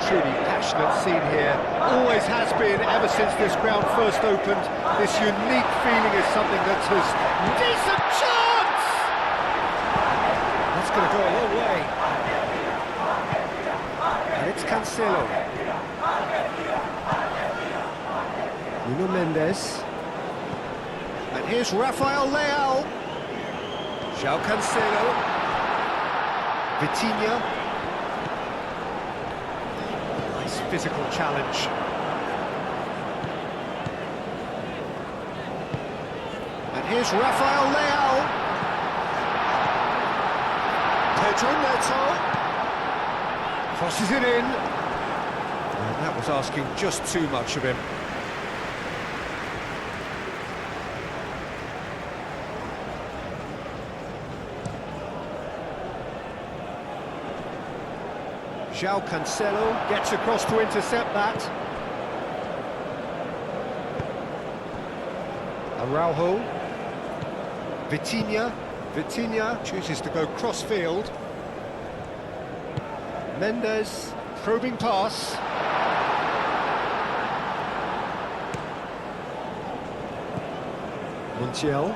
truly passionate scene here. Always has been, ever since this ground first opened. This unique feeling is something that has... Decent chance! That's going to go a long way. And it's Cancelo. Nuno Mendes. And here's Rafael Leao. João Cancelo. Vitinha. Nice physical challenge. And here's Rafael Leao. Pedro Neto. Crosses it in. And that was asking just too much of him. João Cancelo gets across to intercept that. Araujo. Vitinha. Vitinha chooses to go cross-field. Mendes, probing pass. Montiel.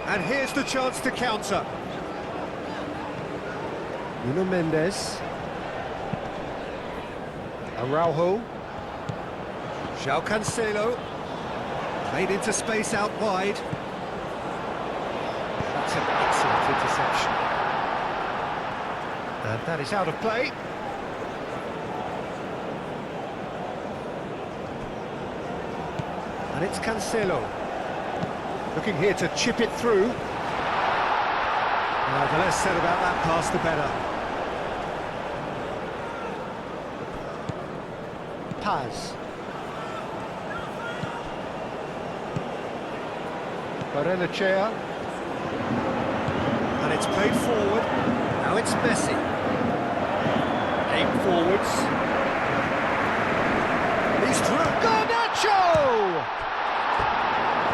And here's the chance to counter. Nuno Mendes. Araujo. João Cancelo. Played into space out wide. That's an excellent interception. And that is out of play. And it's Cancelo. Looking here to chip it through. The less said about that pass, the better. Paz. Barrenechea. And it's played forward. Now it's Messi. Aim forwards. He's through. Garnacho!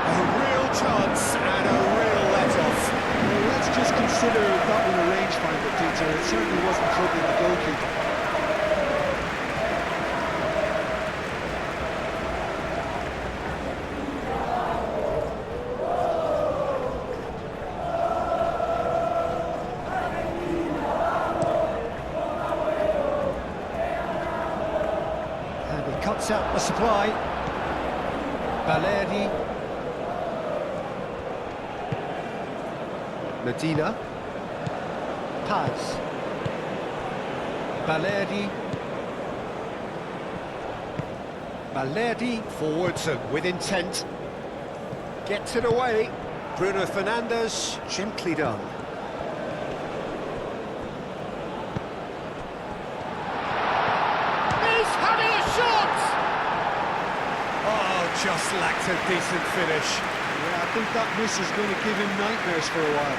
A real chance and a real let-off. Well, let's just consider that one a rangefinder, Peter. It certainly wasn't troubling the goalkeeper. And he cuts out the supply. Balerdi. Medina. Paz. Balerdi. Balerdi forwards and with intent. Gets it away. Bruno Fernandes, gently done. He's having a shot! Oh, just lacked a decent finish. Yeah, I think that miss is going to give him nightmares for a while.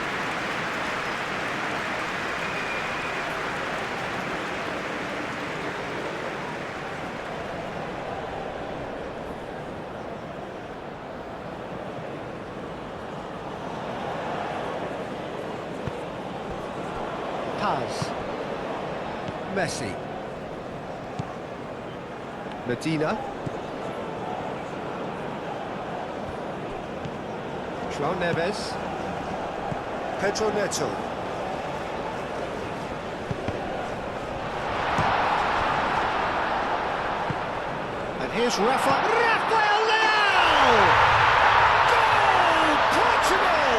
Paz. Messi. Medina. João Neves. Pedro Neto. And here's Rafael Leao! Goal! Portugal!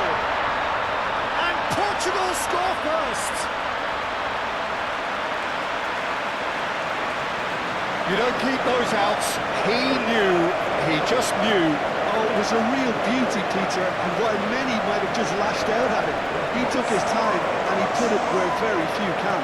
And Portugal score first! You don't keep those outs. He just knew. Oh, it was a real beauty, Peter, and while many might have just lashed out at it, he took his time and he put it where very few can.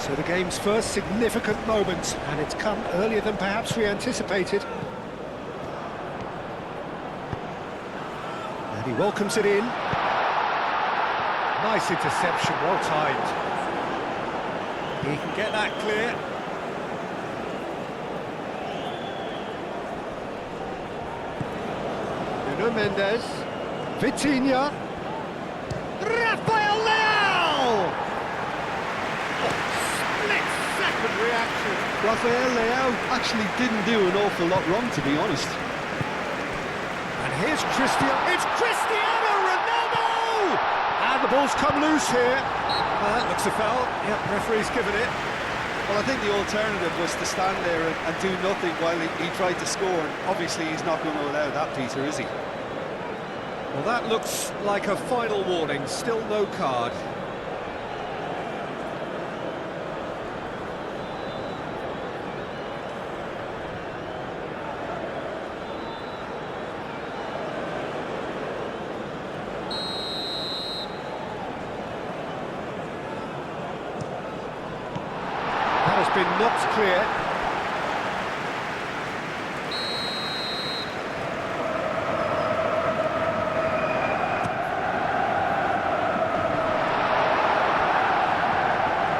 So the game's first significant moment, and it's come earlier than perhaps we anticipated. And he welcomes it in. Nice interception, well timed. He can get that clear. Nuno Mendes. Vitinha. Rafael Leao! Split-second reaction. Rafael Leao actually didn't do an awful lot wrong, to be honest. And here's Cristiano. It's Cristiano Ronaldo! And the ball's come loose here. Looks a foul. Yep, referee's given it. Well, I think the alternative was to stand there and do nothing while he tried to score. Obviously, he's not going to allow that, Peter, is he? Well, that looks like a final warning. Still no card. That has been knocked clear.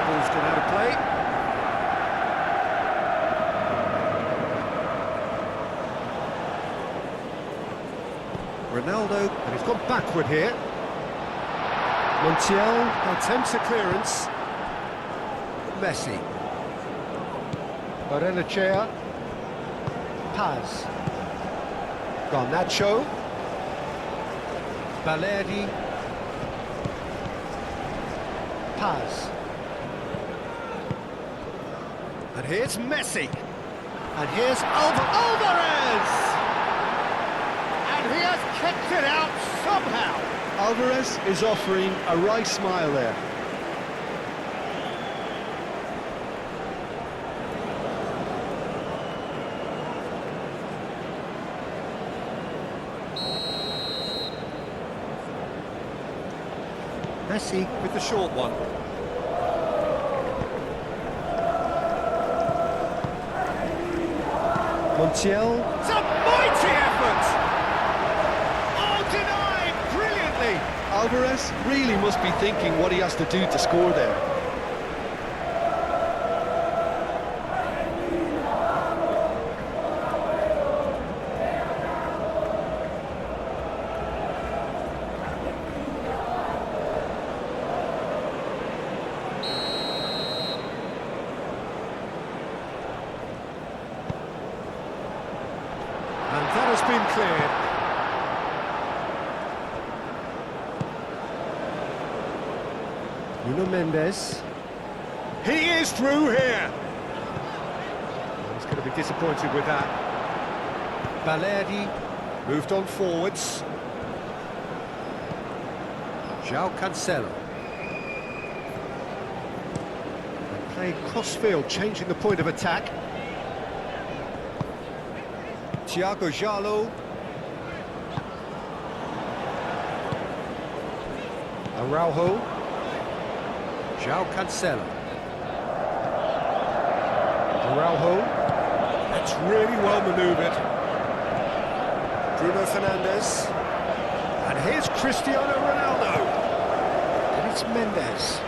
Ball's gone out of play. Ronaldo, and he's gone backward here. Montiel attempts a clearance. Messi. Barrenechea. Paz. Garnacho. Balerdi. Paz. And here's Messi. And here's Alvarez! And he has kicked it out somehow. Alvarez is offering a wry smile there. Messi with the short one. Montiel. It's a mighty effort! Oh, denied brilliantly! Alvarez really must be thinking what he has to do to score there. And that has been cleared. Nuno Mendes. He is through here. He's going to be disappointed with that. Balerdi moved on forwards. João Cancelo. And playing cross-field, changing the point of attack. Thiago Jalo. Araujo. João Cancelo. Araujo. That's really well manoeuvred. Bruno Fernandes. And here's Cristiano Ronaldo. And it's Mendes.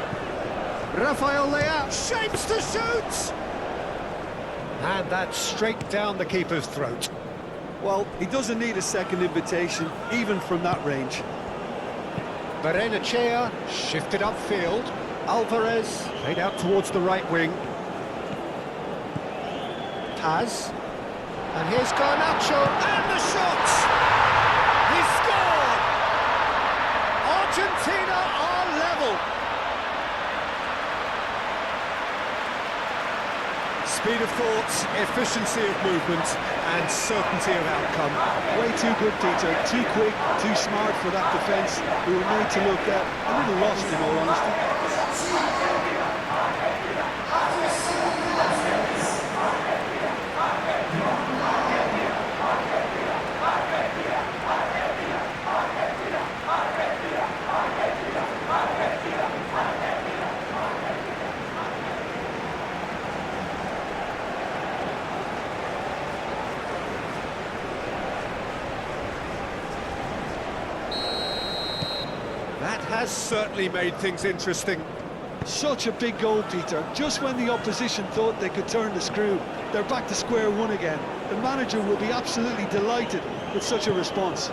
Rafael Leao shapes to shoot! And that's straight down the keeper's throat. Well, he doesn't need a second invitation, even from that range. Barrenechea shifted upfield. Alvarez played out towards the right wing. Paz. And here's Garnacho. And the shot! He scored! Argentina are level. Speed of thought, efficiency of movement, and certainty of outcome. Way too good, Peter. Too quick, too smart for that defence. We were made to look a little lost, in all honesty. has certainly made things interesting. Such a big goal, Peter. Just when the opposition thought they could turn the screw, they're back to square one again. The manager will be absolutely delighted with such a response.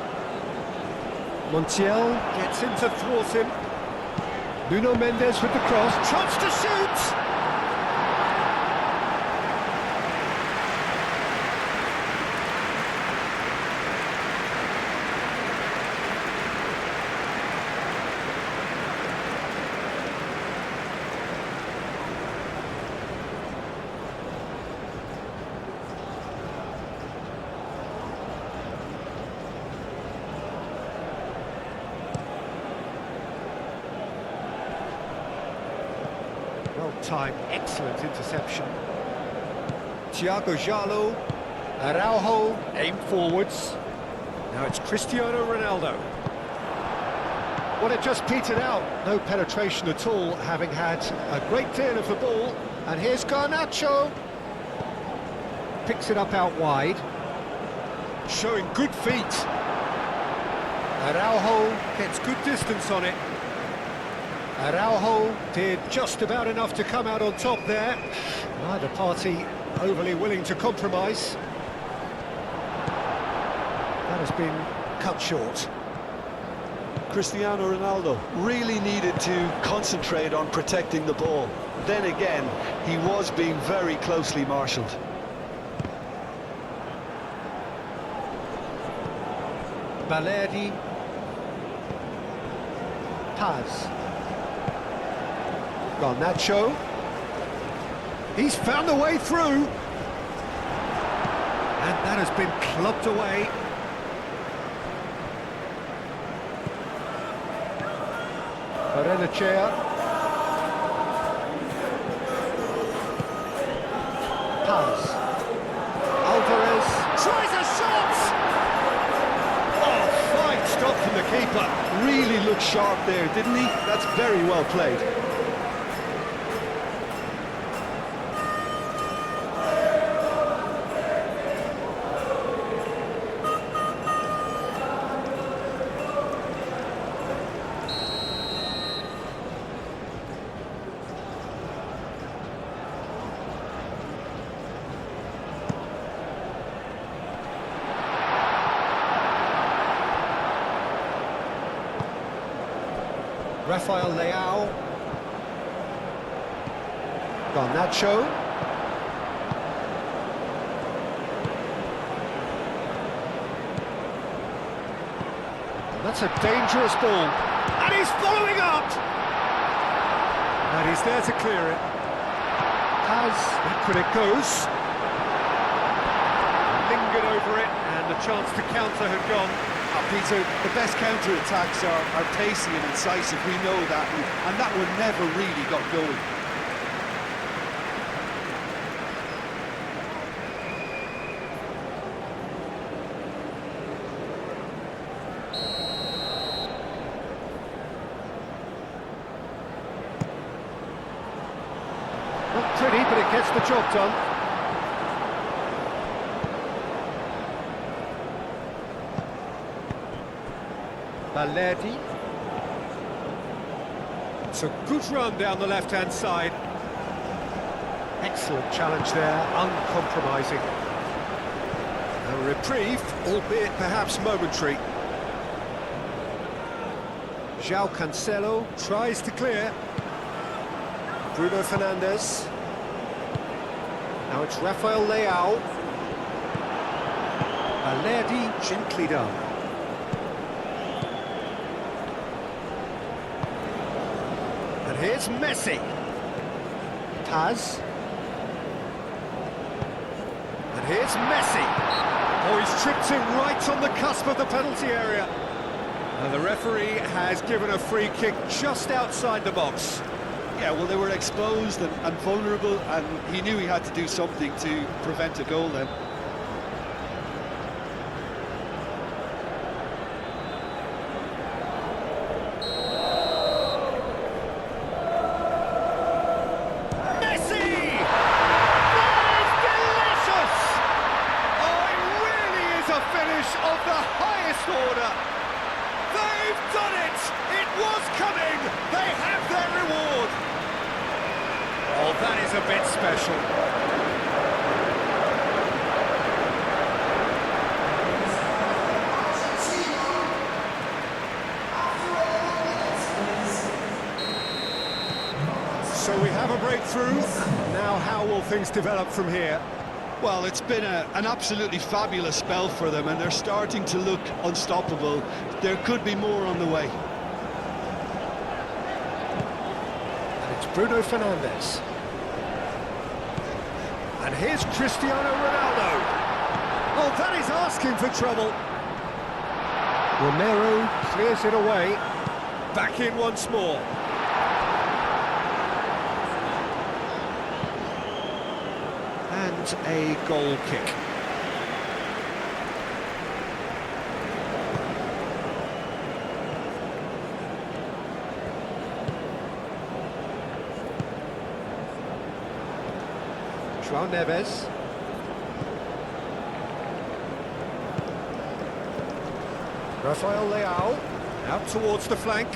Montiel gets in to thwart him. Nuno Mendes with the cross. Chance to shoot! Well-timed, excellent interception. Thiago Jalo, Araujo, aim forwards. Now it's Cristiano Ronaldo. Well, it just petered out. No penetration at all, having had a great deal of the ball. And here's Garnacho. Picks it up out wide. Showing good feet. Araujo gets good distance on it. Araujo did just about enough to come out on top there. Neither party overly willing to compromise. That has been cut short. Cristiano Ronaldo really needed to concentrate on protecting the ball. Then again, he was being very closely marshalled. Balerdi. Paz. Garnacho. He's found a way through. And that has been clubbed away. Barrenechea. Paz. Alvarez tries a shot! Oh, fine stop from the keeper. Really looked sharp there, didn't he? That's very well played. Rafael Leao. Garnacho. And that's a dangerous ball. And he's following up! And he's there to clear it. Back it goes. Lingered over it, and the chance to counter had gone. Peter, the best counter-attacks are pacey and incisive, we know that, and that one never really got going. Not pretty, but it gets the job done. Balerdi. It's a good run down the left-hand side. Excellent challenge there, uncompromising. A reprieve, albeit perhaps momentary. João Cancelo tries to clear. Bruno Fernandes. Now it's Rafael Leao. Balerdi gently done. Here's Messi. Paz. And here's Messi. Oh, he's tripped him right on the cusp of the penalty area. And the referee has given a free kick just outside the box. Yeah, well, they were exposed and vulnerable, and he knew he had to do something to prevent a goal then. Of the highest order. They've done it! It was coming! a bit special. So we have a breakthrough. Now how will things develop from here? Well, it's been an absolutely fabulous spell for them, and they're starting to look unstoppable. There could be more on the way. And it's Bruno Fernandes. And here's Cristiano Ronaldo. Oh, that is asking for trouble. Romero clears it away. Back in once more. And a goal kick. João Neves. Rafael Leao out towards the flank.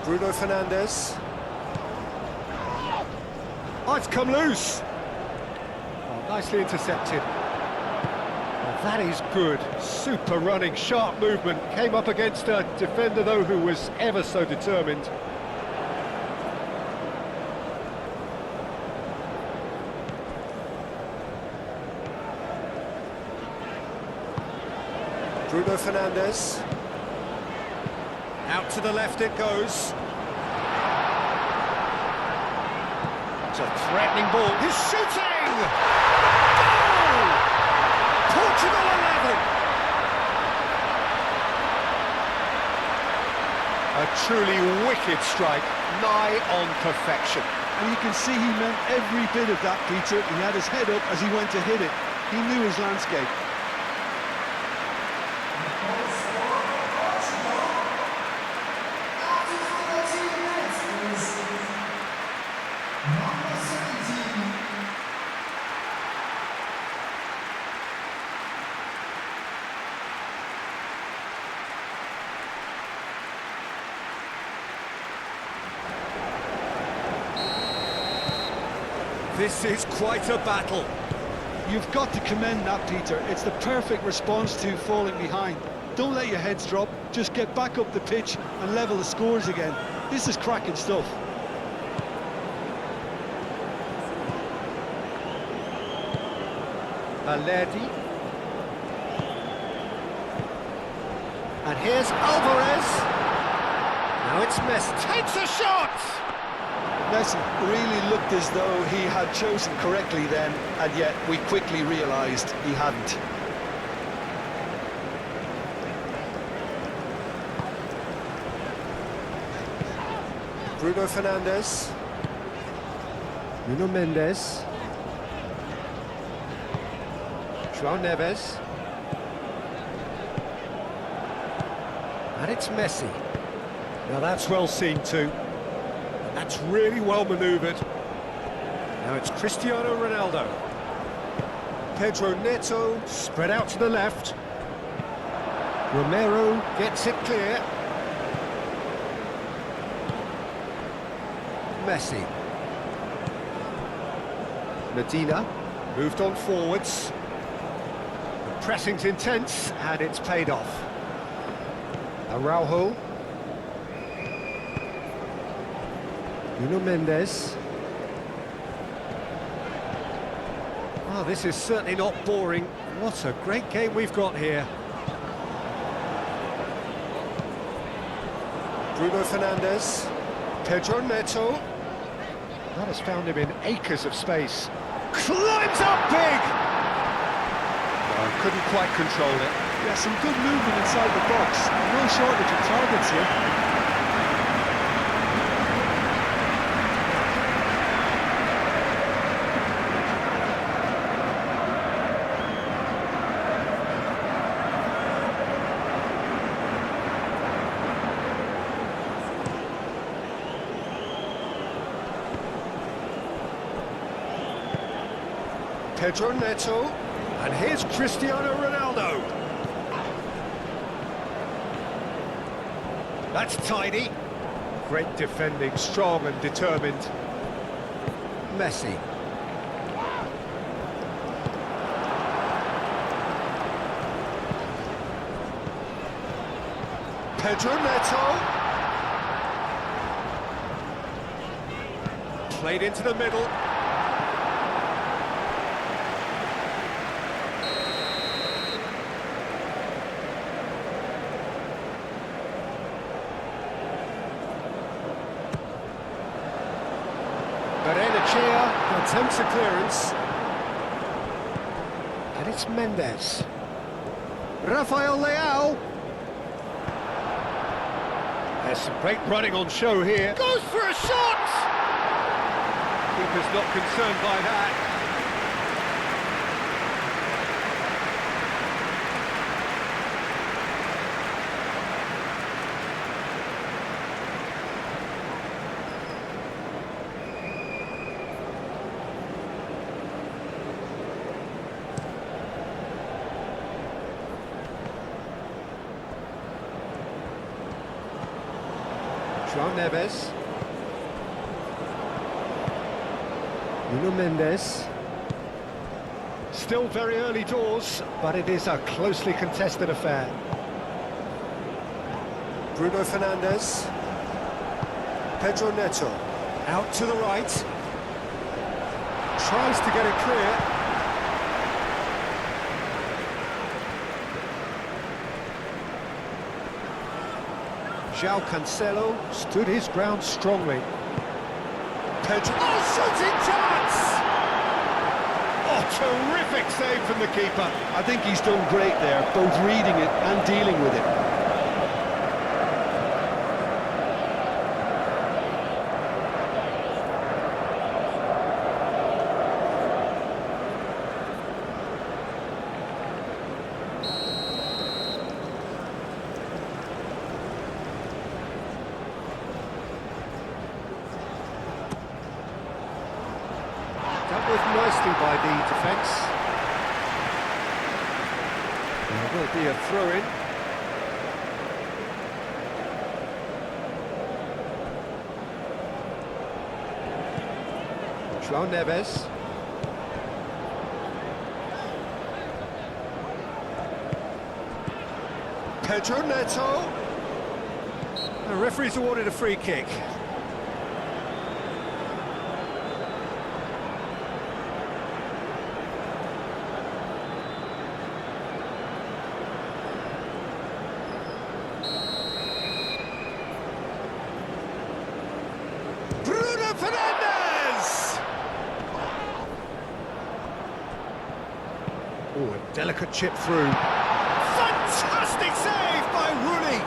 Bruno Fernandes. Oh, it's come loose. Oh, nicely intercepted. Oh, that is good. Super running, sharp movement. Came up against a defender, though, who was ever so determined. Bruno Fernandes. Out to the left it goes. It's a threatening ball. He's shooting! Goal! Portugal 11! A truly wicked strike, nigh on perfection. And you can see he meant every bit of that, Peter. He had his head up as he went to hit it. He knew his landscape. This is quite a battle. You've got to commend that, Peter. It's the perfect response to falling behind. Don't let your heads drop, just get back up the pitch and level the scores again. This is cracking stuff. Valerdi. And here's Alvarez. Now it's Messi. Takes a shot! Messi really looked as though he had chosen correctly then, and yet we quickly realised he hadn't. Bruno Fernandes. Nuno Mendes. João Neves. And it's Messi. Now that's well seen too. That's really well manoeuvred. Now it's Cristiano Ronaldo. Pedro Neto spread out to the left. Romero gets it clear. Messi. Medina moved on forwards. The pressing's intense and it's paid off. Araujo. Nuno Mendes. Oh, this is certainly not boring. What a great game we've got here. Bruno Fernandes. Pedro Neto. That has found him in acres of space. Climbs up big! Oh, couldn't quite control it. Yeah, some good movement inside the box. No shortage of targets here. Pedro Neto, and here's Cristiano Ronaldo. That's tidy. Great defending, strong and determined. Messi. Pedro Neto. Played into the middle. Barrenechea attempts a clearance. And it's Mendes. Rafael Leao. There's some great running on show here. Goes for a shot! Keeper's not concerned by that. João Neves. Nuno Mendes. Still very early doors, but it is a closely contested affair. Bruno Fernandes. Pedro Neto. Out to the right. Tries to get it clear. João Cancelo stood his ground strongly. Pedro... Oh, shooting chance! Oh, terrific save from the keeper. I think he's done great there, both reading it and dealing with it. Dealt with nicely by the defence. There will be a throw-in. João Neves. Pedro Neto. The referee's awarded a free kick. Fernandes! Oh, a delicate chip through. Fantastic save by Rooney!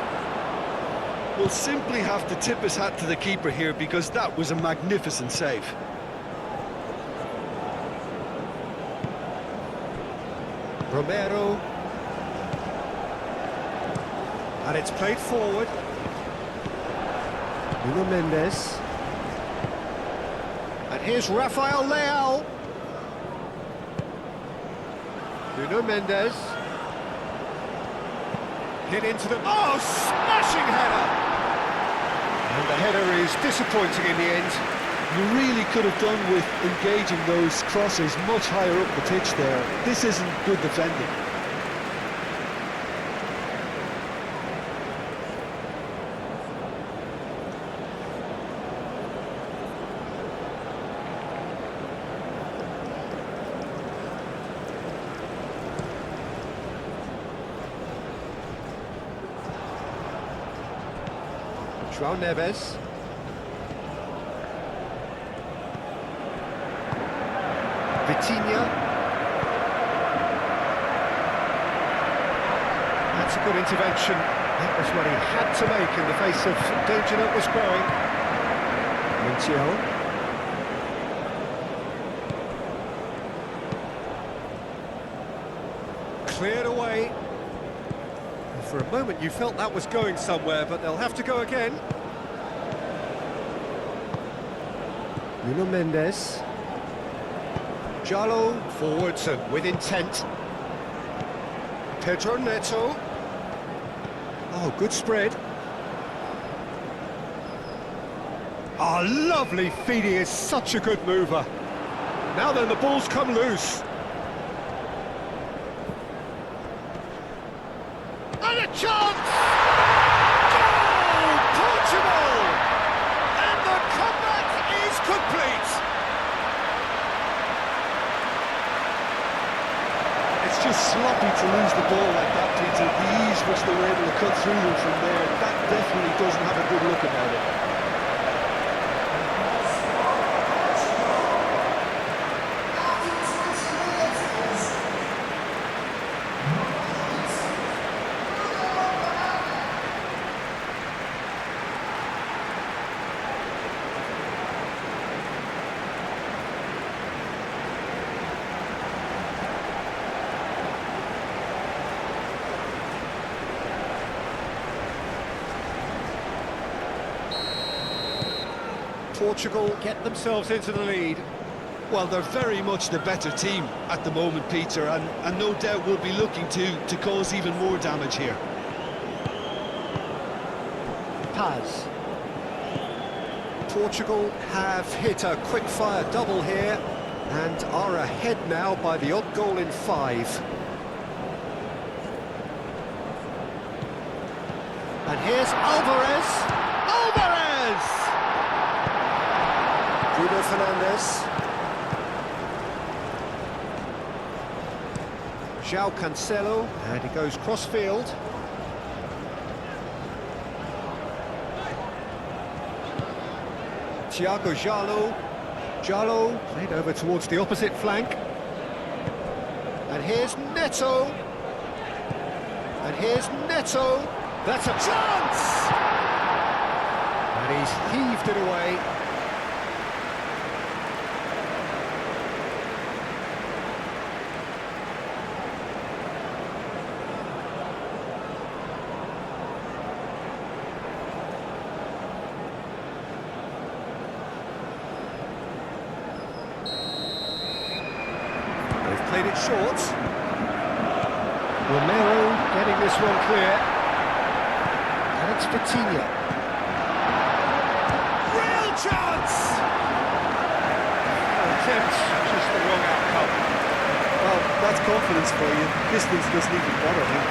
We'll simply have to tip his hat to the keeper here because that was a magnificent save. Romero. And it's played forward. Nuno Mendes. And here's Rafael Leao. Nuno Mendes. Hit into the... Oh, smashing header! And the header is disappointing in the end. You really could have done with engaging those crosses much higher up the pitch there. This isn't good defending. João Neves. Vitinha. That's a good intervention. That was what he had to make in the face of danger that was growing. Montiel. Cleared away. For a moment you felt that was going somewhere, but they'll have to go again. Nuno Mendes. Jallo forwards and with intent. Pedro Neto. Oh, good spread. Oh, lovely feed, he is such a good mover. Now then, the ball's come loose. And a chance! Goal! Portugal! And the comeback is complete! It's just sloppy to lose the ball like that, Peter. The ease which they were able to cut through them from there, that definitely doesn't have a good look about it. Portugal get themselves into the lead. Well, they're very much the better team at the moment, Peter, and no doubt will be looking to cause even more damage here. Paz. Portugal have hit a quick-fire double here and are ahead now by the odd goal in 5. And here's Alvarez. Alvarez! Bruno Fernandes. João Cancelo, and he goes cross-field. Thiago Jallo. Jallo played over towards the opposite flank. And here's Neto. And here's Neto. That's a chance! And he's heaved it away. They've played it short. Romero getting this one clear. And it's Vitinha. Real chance! Attempt, just the wrong outcome. Well, that's confidence for you. Distance doesn't even bother him.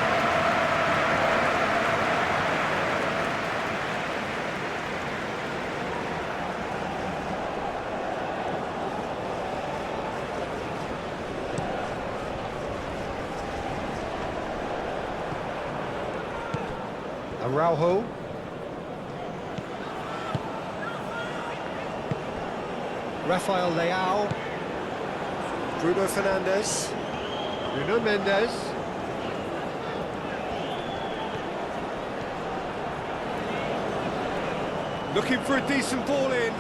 Araujo. Rafael Leao. Bruno Fernandes. Bruno Mendes. Looking for a decent ball in.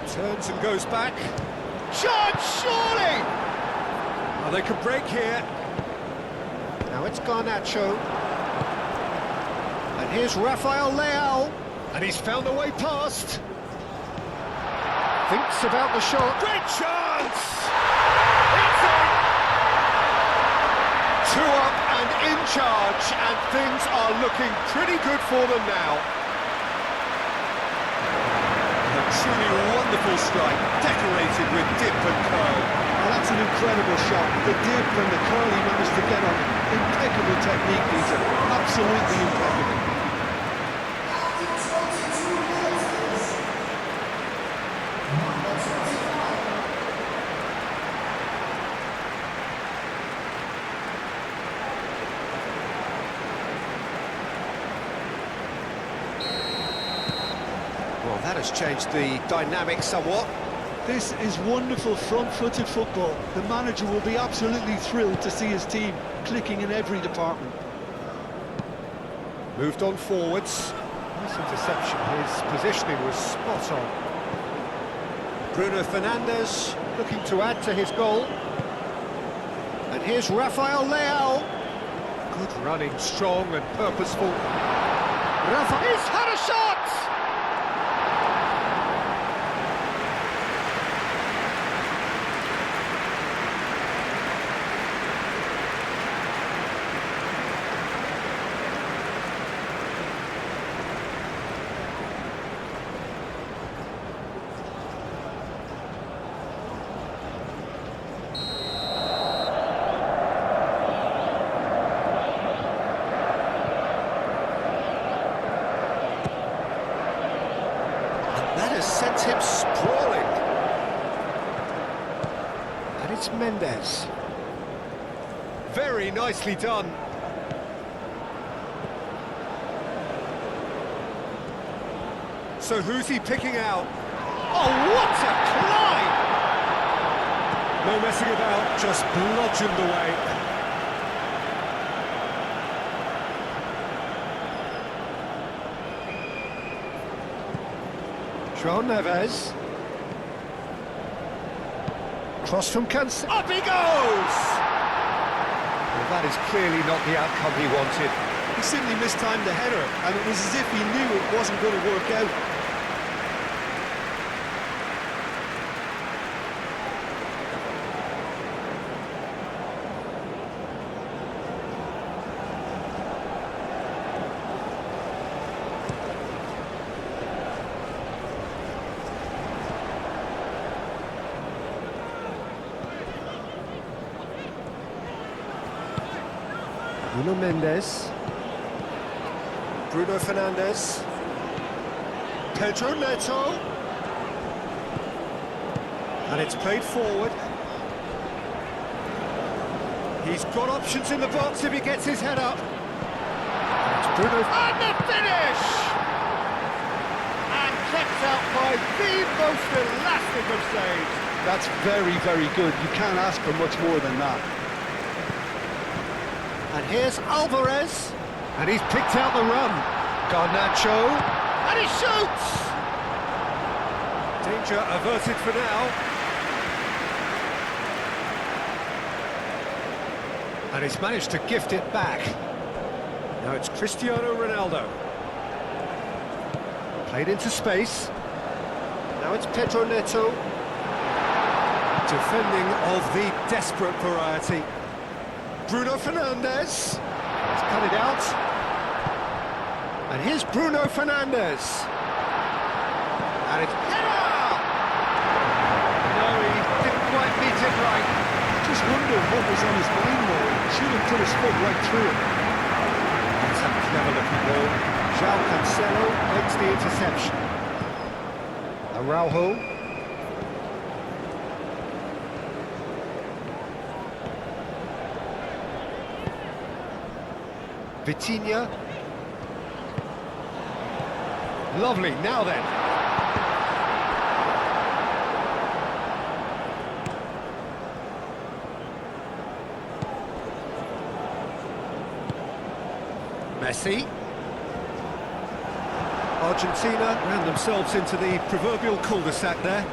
Turns and goes back. Chance, surely! Oh, they could break here. Now it's Garnacho. And here's Rafael Leao. And he's found a way past. Thinks about the shot. Great chance! It's in! 2 up and in charge, and things are looking pretty good for them now. A truly wonderful strike, decorated with dip and curl. Well, that's an incredible shot. The dip and the curl he managed to get on. Impeccable technique, Peter. Absolutely impeccable. Well, that has changed the dynamic somewhat. This is wonderful front-footed football. The manager will be absolutely thrilled to see his team clicking in every department. Moved on forwards. Nice interception. His positioning was spot on. Bruno Fernandes looking to add to his goal. And here's Rafael Leao. Good running, strong and purposeful. Rafa, he's had a shot! just sent him sprawling. And it's Mendes. Very nicely done. So who's he picking out? Oh, what a climb! No messing about, just bludgeoned away. João Neves. Cross from Cancelo. Up he goes! Well, that is clearly not the outcome he wanted. He simply mistimed the header, and it was as if he knew it wasn't going to work out. Bruno Mendes. Bruno Fernandes. Pedro Neto. And it's played forward. He's got options in the box if he gets his head up. And it's Bruno. And the finish! And kept out by the most elastic of saves. That's very, very good. You can't ask for much more than that. And here's Alvarez. And he's picked out the run. Garnacho. And he shoots! Danger averted for now. And he's managed to gift it back. Now it's Cristiano Ronaldo. Played into space. Now it's Pedro Neto. Defending of the desperate variety. Bruno Fernandes. He's cut it out. And here's Bruno Fernandes. And it's header! No, he didn't quite meet it right. Just wonder what was on his mind there. He should have put his foot right through it. That's a clever looking ball. João Cancelo makes the interception. Araujo. Vitinha. Lovely, now then. Messi. Argentina ran themselves into the proverbial cul-de-sac there.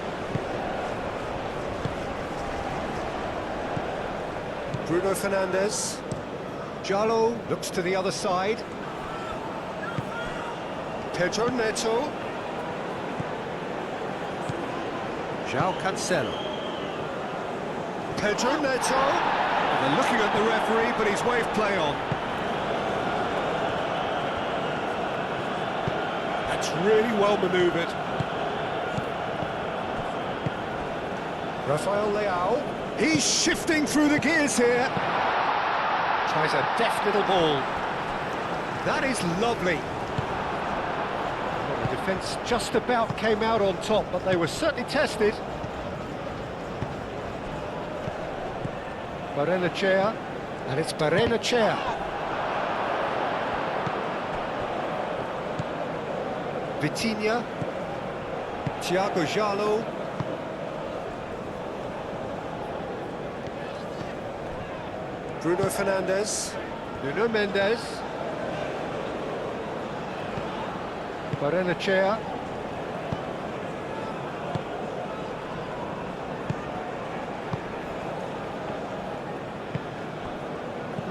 Bruno Fernandes. Jallo looks to the other side. Pedro Neto. João Cancelo. Pedro Neto. And they're looking at the referee, but he's waved play on. That's really well manoeuvred. Rafael Leao. He's shifting through the gears here. Tries a deft little ball. That is lovely. Well, the defence just about came out on top, but they were certainly tested. Barrenechea, and it's Barrenechea. Vitinha. Thiago Jallo. Bruno Fernandes. Nuno Mendes. Barrenechea.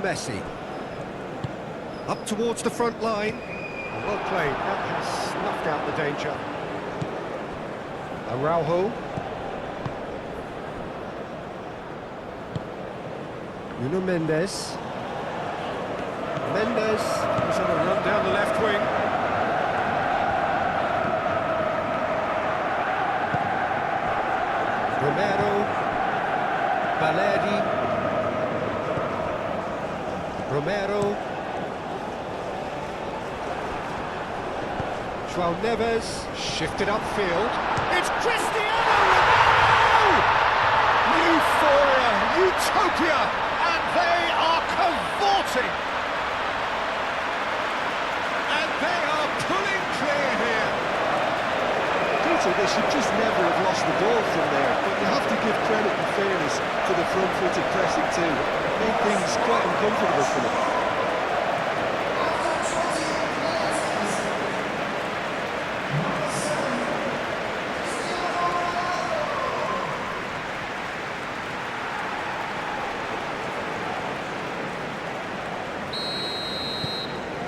Messi. Up towards the front line. Well played. That has snuffed out the danger. Araujo. Nuno Mendes. Mendes is on a run down the left wing. Romero. Balerdi. Romero. João Neves shifted upfield. It's Cristiano Ronaldo! Euphoria, utopia, and they are cavorting. And they are pulling clear here. Peter, they should just never have lost the ball from there, but you have to give credit and fairness to the front-footed pressing too. Made things quite uncomfortable for them.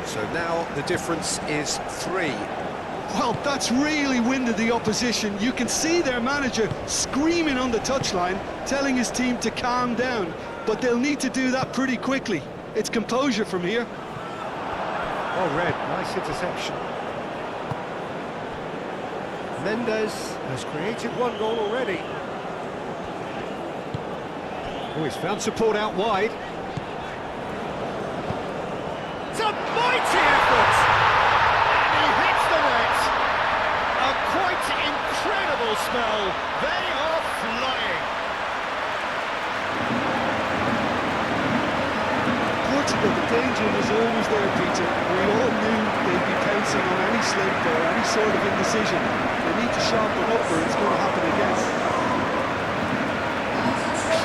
So now the difference is 3. Well, that's really winded the opposition. You can see their manager screaming on the touchline, telling his team to calm down, but they'll need to do that pretty quickly. It's composure from here. Well read, nice interception. Mendes has created 1 goal already. Oh, he's found support out wide. It's a mighty effort! And he hits the net! A quite incredible spell. They are flying. Portugal, the danger was always there, Peter. We all knew they'd be pouncing on any slip or any sort of indecision. They need to sharpen up or it's going to happen again.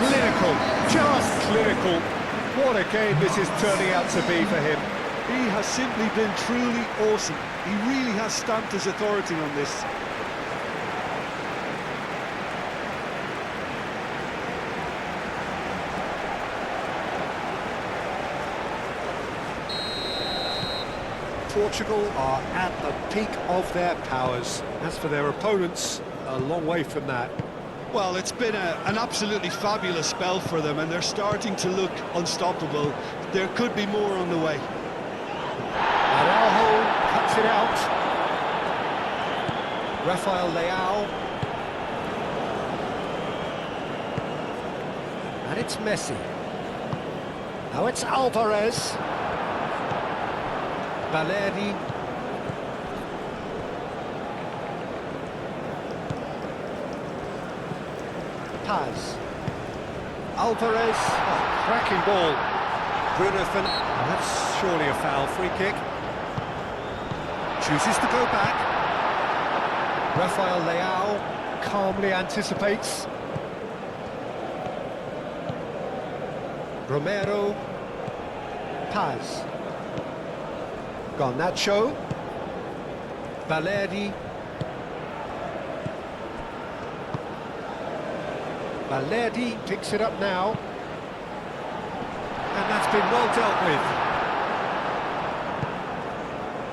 Clinical, just clinical. What a game this is turning out to be for him. He has simply been truly awesome. He really has stamped his authority on this. Portugal are at the peak of their powers. As for their opponents, a long way from that. Well, it's been an absolutely fabulous spell for them, and they're starting to look unstoppable. There could be more on the way. Araujo cuts it out. Rafael Leao. And it's Messi. Now it's Alvarez. Valeri. Paz. Alvarez. Oh, cracking ball. Bruno Fernandes. That's surely a foul. Free kick. Chooses to go back. Rafael Leao calmly anticipates. Romero. Paz. Garnacho. Valeri. Valeri picks it up now. And that's been well dealt with.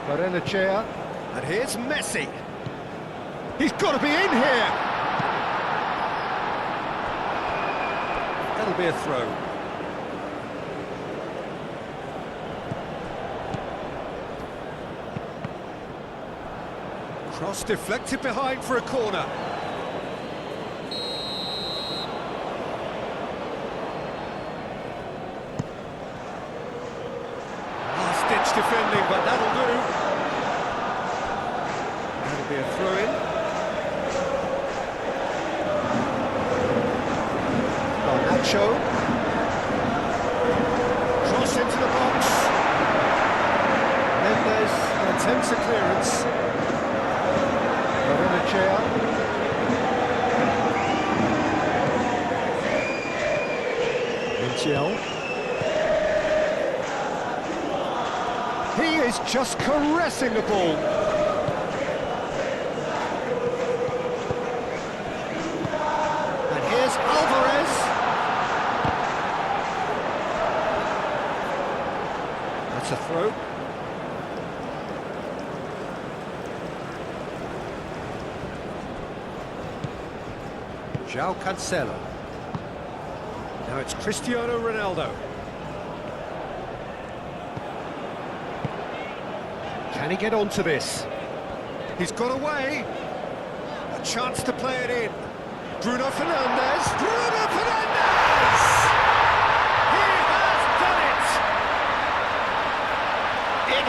Barrenechea. And here's Messi. He's got to be in here. That'll be a throw. Cross deflected behind for a corner. Last-ditch defending, but that'll do. That'll be a throw-in. Garnacho. Cross into the box. Mendes attempts a clearance. Barrenechea. Michel. He is just caressing the ball. And here's Alvarez. That's a throw. João Cancelo. Now it's Cristiano Ronaldo. Can he get onto this? He's got away. A chance to play it in. Bruno Fernandes. Bruno Fernandes! He has done it! It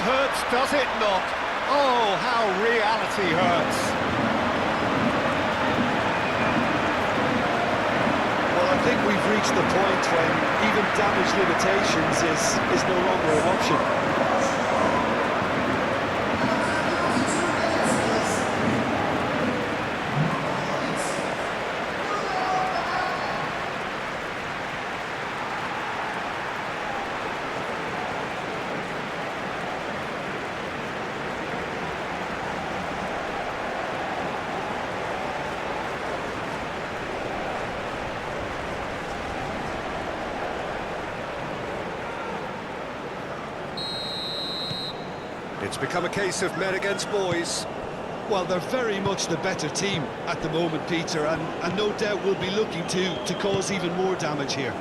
hurts, does it not? Oh, how reality hurts. Well, I think we've reached the point when even damage limitations is no longer an option. It's become a case of men against boys. Well, they're very much the better team at the moment, Peter, and no doubt will be looking to cause even more damage here.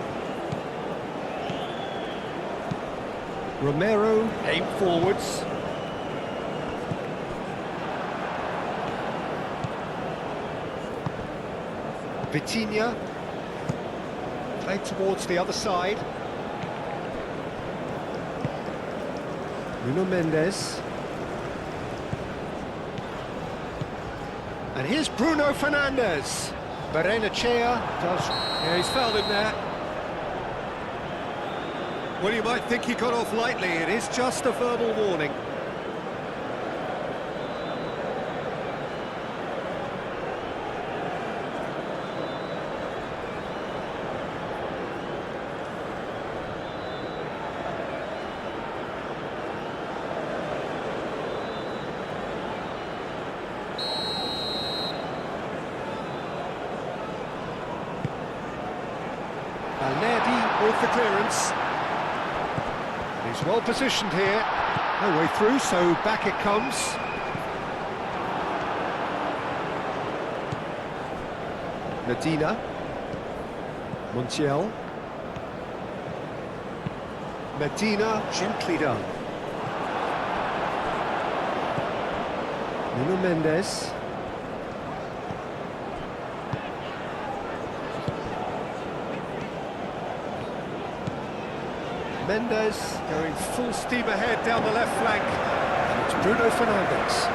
Romero, aim forwards. Vitinha, played towards the other side. Nuno Mendes. And here's Bruno Fernandes. Barrenechea does... Yeah, he's fouled him there. Well, you might think he got off lightly. It is just a verbal warning. Alnedi with the clearance. He's well positioned here. No way through, so back it comes. Medina. Montiel. Medina, gently done. Nuno Mendes. Mendes going full steam ahead down the left flank. And it's Bruno Fernandes.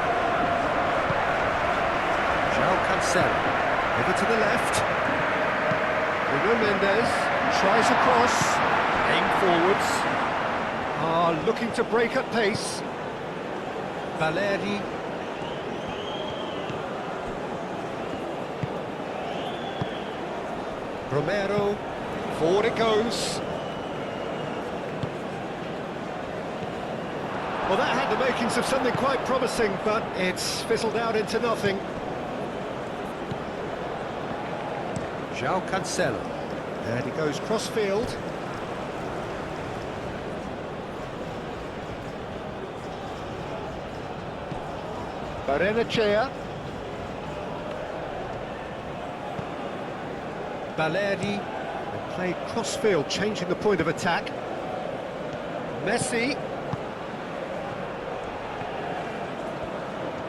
João Cancelo. Over to the left. Bruno Mendes tries across. Aim forwards. Looking to break at pace. Valeri. Romero. Forward it goes. Well, that had the makings of something quite promising, but it's fizzled out into nothing. João Cancelo. And he goes cross-field. Barrenechea. Valeri. They play cross-field, changing the point of attack. Messi.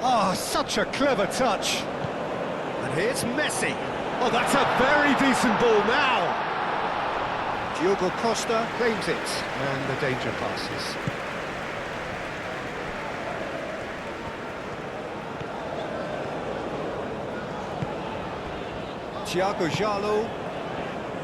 Oh, such a clever touch. And here's Messi. Oh, that's a very decent ball now. Diogo Costa claims it, and the danger passes. Thiago Jalo.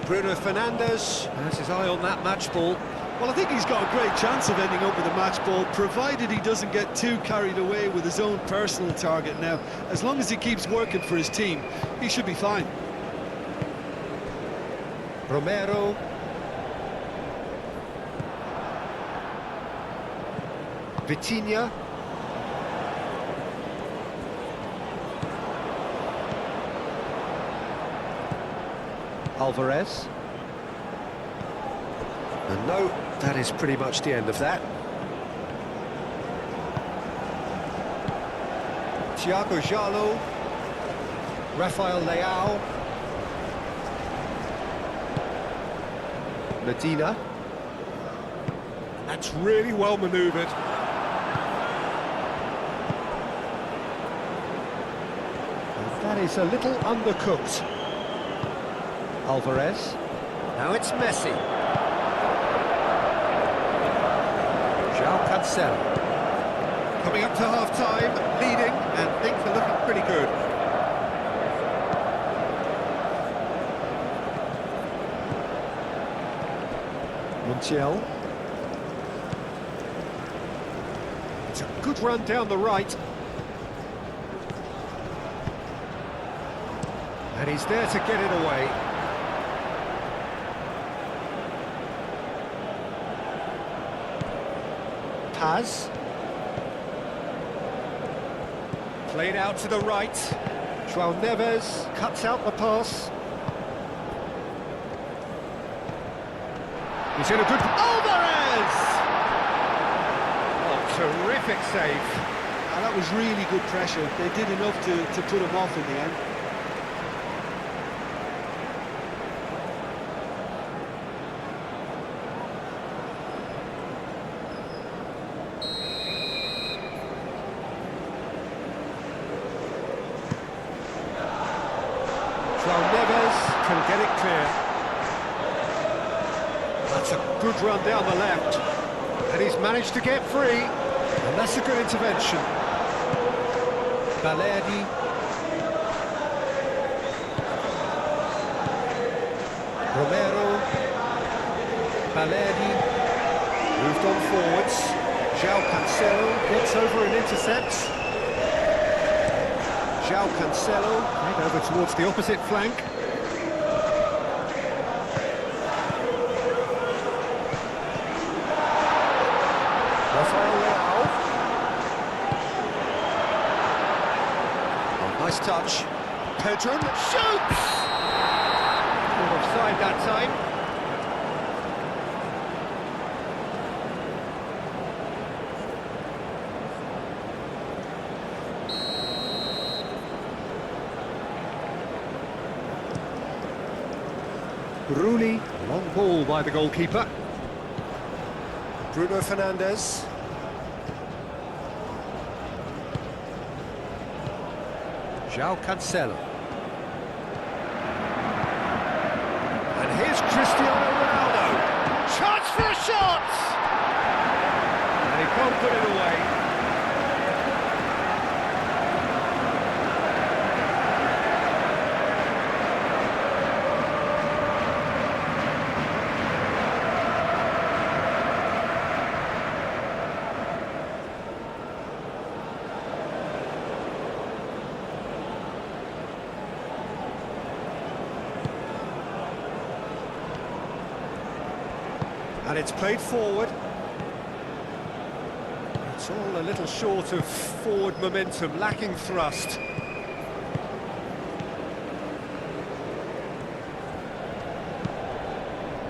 Bruno Fernandes has his eye on that match ball. Well, I think he's got a great chance of ending up with a match ball, provided he doesn't get too carried away with his own personal target now. As long as he keeps working for his team, he should be fine. Romero. Vitinha. Alvarez. And no, that is pretty much the end of that. Thiago Jalo. Rafael Leao. Medina. That's really well manoeuvred. And that is a little undercooked. Alvarez. Now it's Messi. João Cancelo. Coming up to half-time, leading, and things are looking pretty good. Montiel. It's a good run down the right. And he's there to get it away. Paz. Played out to the right. João Neves cuts out the pass. He's in a good... Alvarez! Oh, terrific save. And that was really good pressure. They did enough to put him off in the end. João Neves can get it clear. That's a good run down the left. And he's managed to get free. And that's a good intervention. Balerdi. Romero. Balerdi. Moved on forwards. João Cancelo gets over and intercepts. João Cancelo, right over towards the opposite flank. Rafael Leao. Oh, nice touch. Pedro shoots! Not offside that time. Rooney, long ball by the goalkeeper. Bruno Fernandes. João Cancelo. And here's Cristiano Ronaldo. Chance for a shot! And he can't put it away. And it's played forward. It's all a little short of forward momentum, lacking thrust.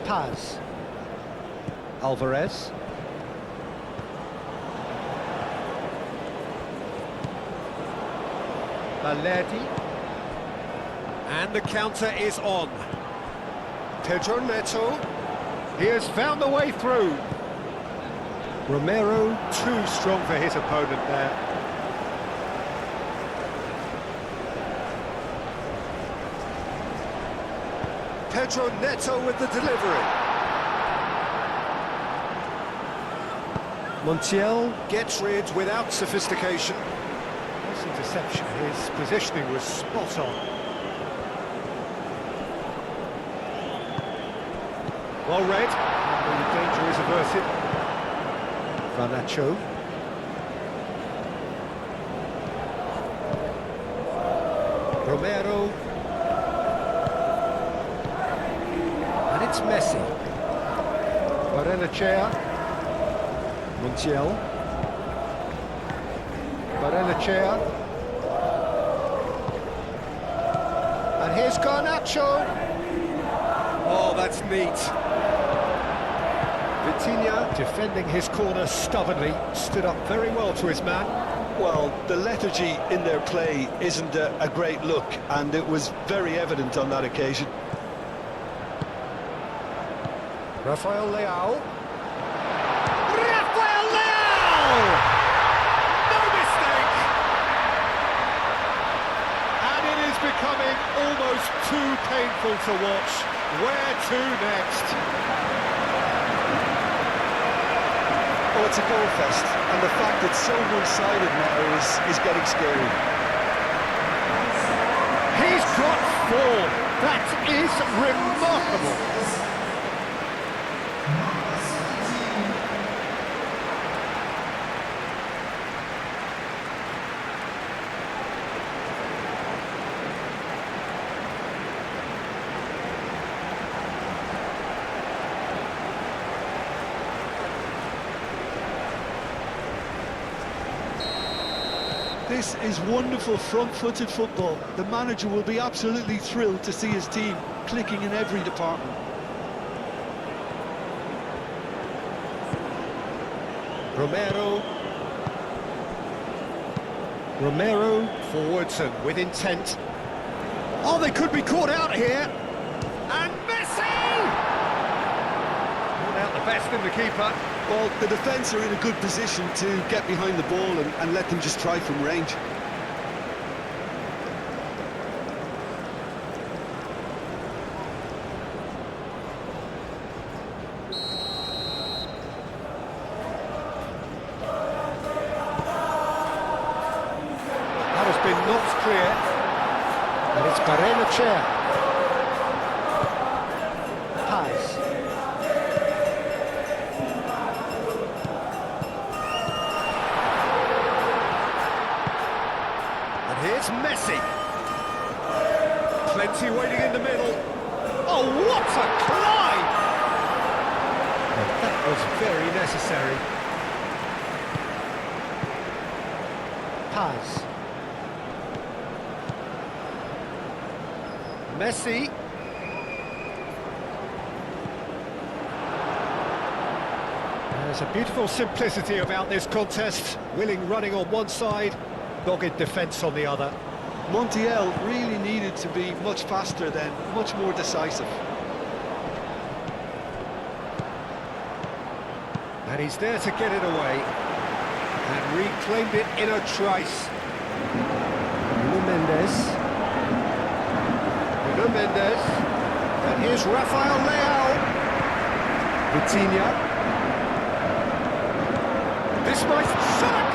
Paz. Alvarez. Balerdi. And the counter is on. Pedro Neto. He has found the way through. Romero, too strong for his opponent there. Pedro Neto with the delivery. Montiel gets rid without sophistication. Nice interception. His positioning was spot on. Well read, the danger is averted. Garnacho. Romero. And it's Messi. Barrenechea. Montiel. Barrenechea. And here's Garnacho. Oh, that's neat. Vitinha, defending his corner stubbornly, stood up very well to his man. Well, the lethargy in their play isn't a great look, and it was very evident on that occasion. Rafael Leao. Rafael Leao! No mistake! And it is becoming almost too painful to watch. Where to next? Oh, it's a goal fest, and the fact it's so one-sided now is getting scary. He's got 4. That is remarkable. This is wonderful front-footed football. The manager will be absolutely thrilled to see his team clicking in every department. Romero forwards and with intent. Oh, they could be caught out here. And Messi! Caught out the best in the keeper. Well, the defence are in a good position to get behind the ball and let them just try from range. That has been knocked clear. And it's Barrenechea. Pass. Here's Messi. Plenty waiting in the middle. Oh, what a climb! That was very necessary. Pass. Messi. There's a beautiful simplicity about this contest. Willing running on one side, dogged defence on the other. Montiel really needed to be much faster then, much more decisive. And he's there to get it away. And reclaimed it in a trice. Nuno Mendes. And here's Rafael Leao. Vitinha. This might... Shot!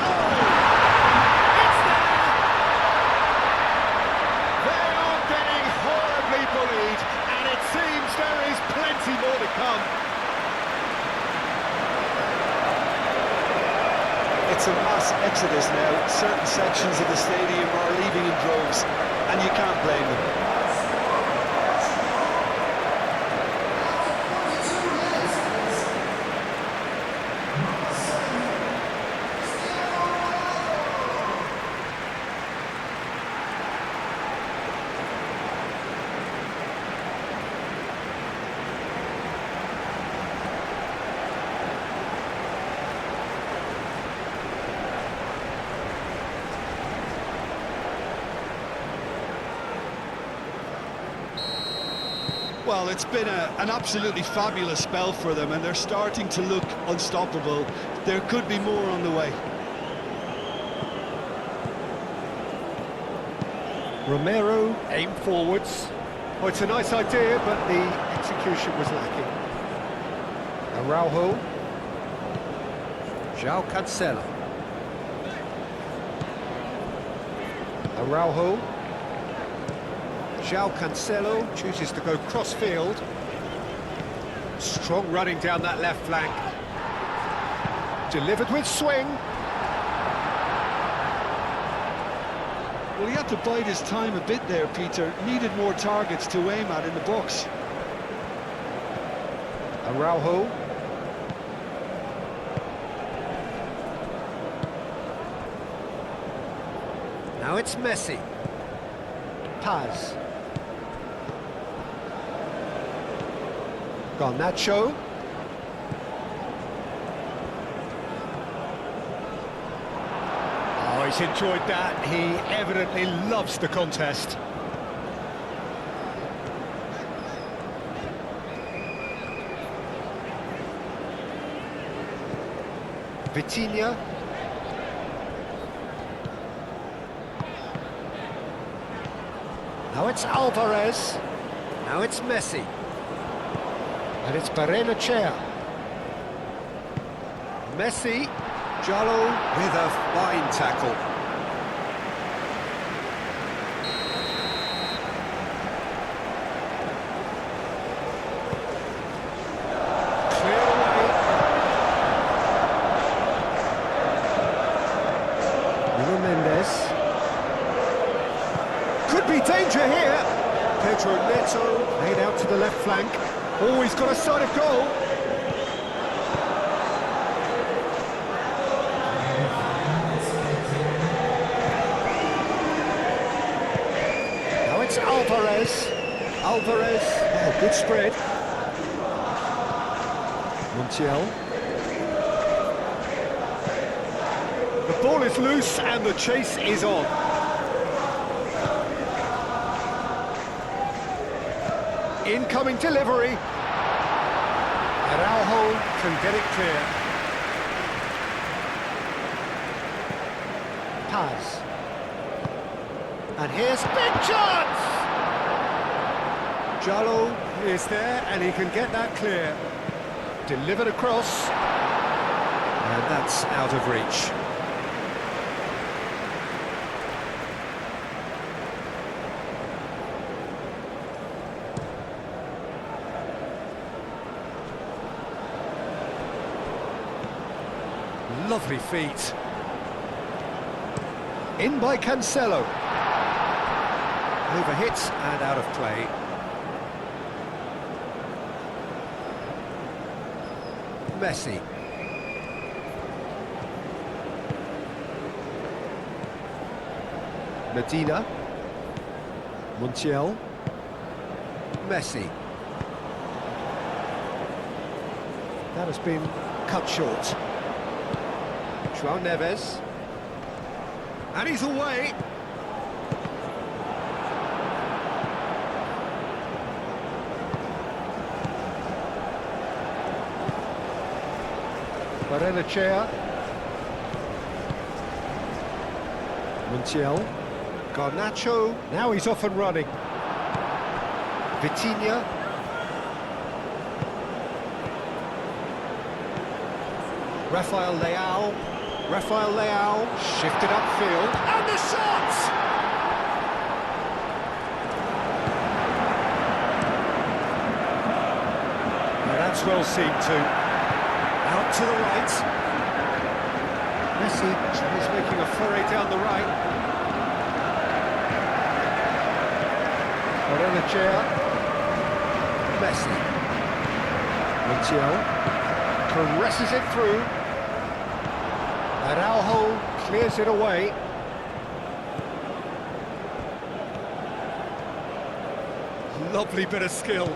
There is plenty more to come. It's a mass exodus now. Certain sections of the stadium are leaving in droves, and you can't blame them. Well, it's been an absolutely fabulous spell for them, and they're starting to look unstoppable. There could be more on the way. Romero aimed forwards. Oh, it's a nice idea, but the execution was lacking. Araujo. João Cancelo. Araujo. João Cancelo chooses to go cross-field. Strong running down that left flank. Delivered with swing. Well, he had to bide his time a bit there, Peter. Needed more targets to aim at in the box. Araujo. Now it's Messi. Paz. Garnacho. Oh, he's enjoyed that. He evidently loves the contest. Vitinha. Now it's Alvarez. Now it's Messi. And it's Barrenechea. Messi. Jallo with a fine tackle. Clear away. Nuno Mendes. Could be danger here. Pedro Neto laid out to the left flank. Oh, he's got a sight of goal. Now it's Alvarez. Alvarez. Oh, good spread. Montiel. The ball is loose and the chase is on. Incoming delivery. Araujo can get it clear. Pass. And here's big chance! Jallo is there and he can get that clear. Delivered across. And that's out of reach. Lovely feet. In by Cancelo. Overhit and out of play. Messi. Medina. Montiel. Messi. That has been cut short. João Neves. And he's away. Barrenechea. Montiel. Garnacho. Now he's off and running. Vitinha. Rafael Leao. Rafael Leao shifted upfield, and the shot! Now that's well seen too. Out to the right. Messi is making a foray down the right. Barrenechea. Messi. Montiel caresses it through. Araujo clears it away. Lovely bit of skill.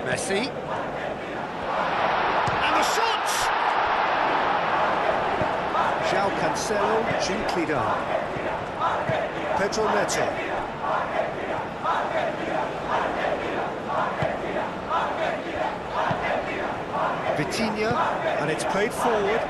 Messi. And the shot! João Cancelo, gently done. Pedro Neto. Vitinha, and it's played forward.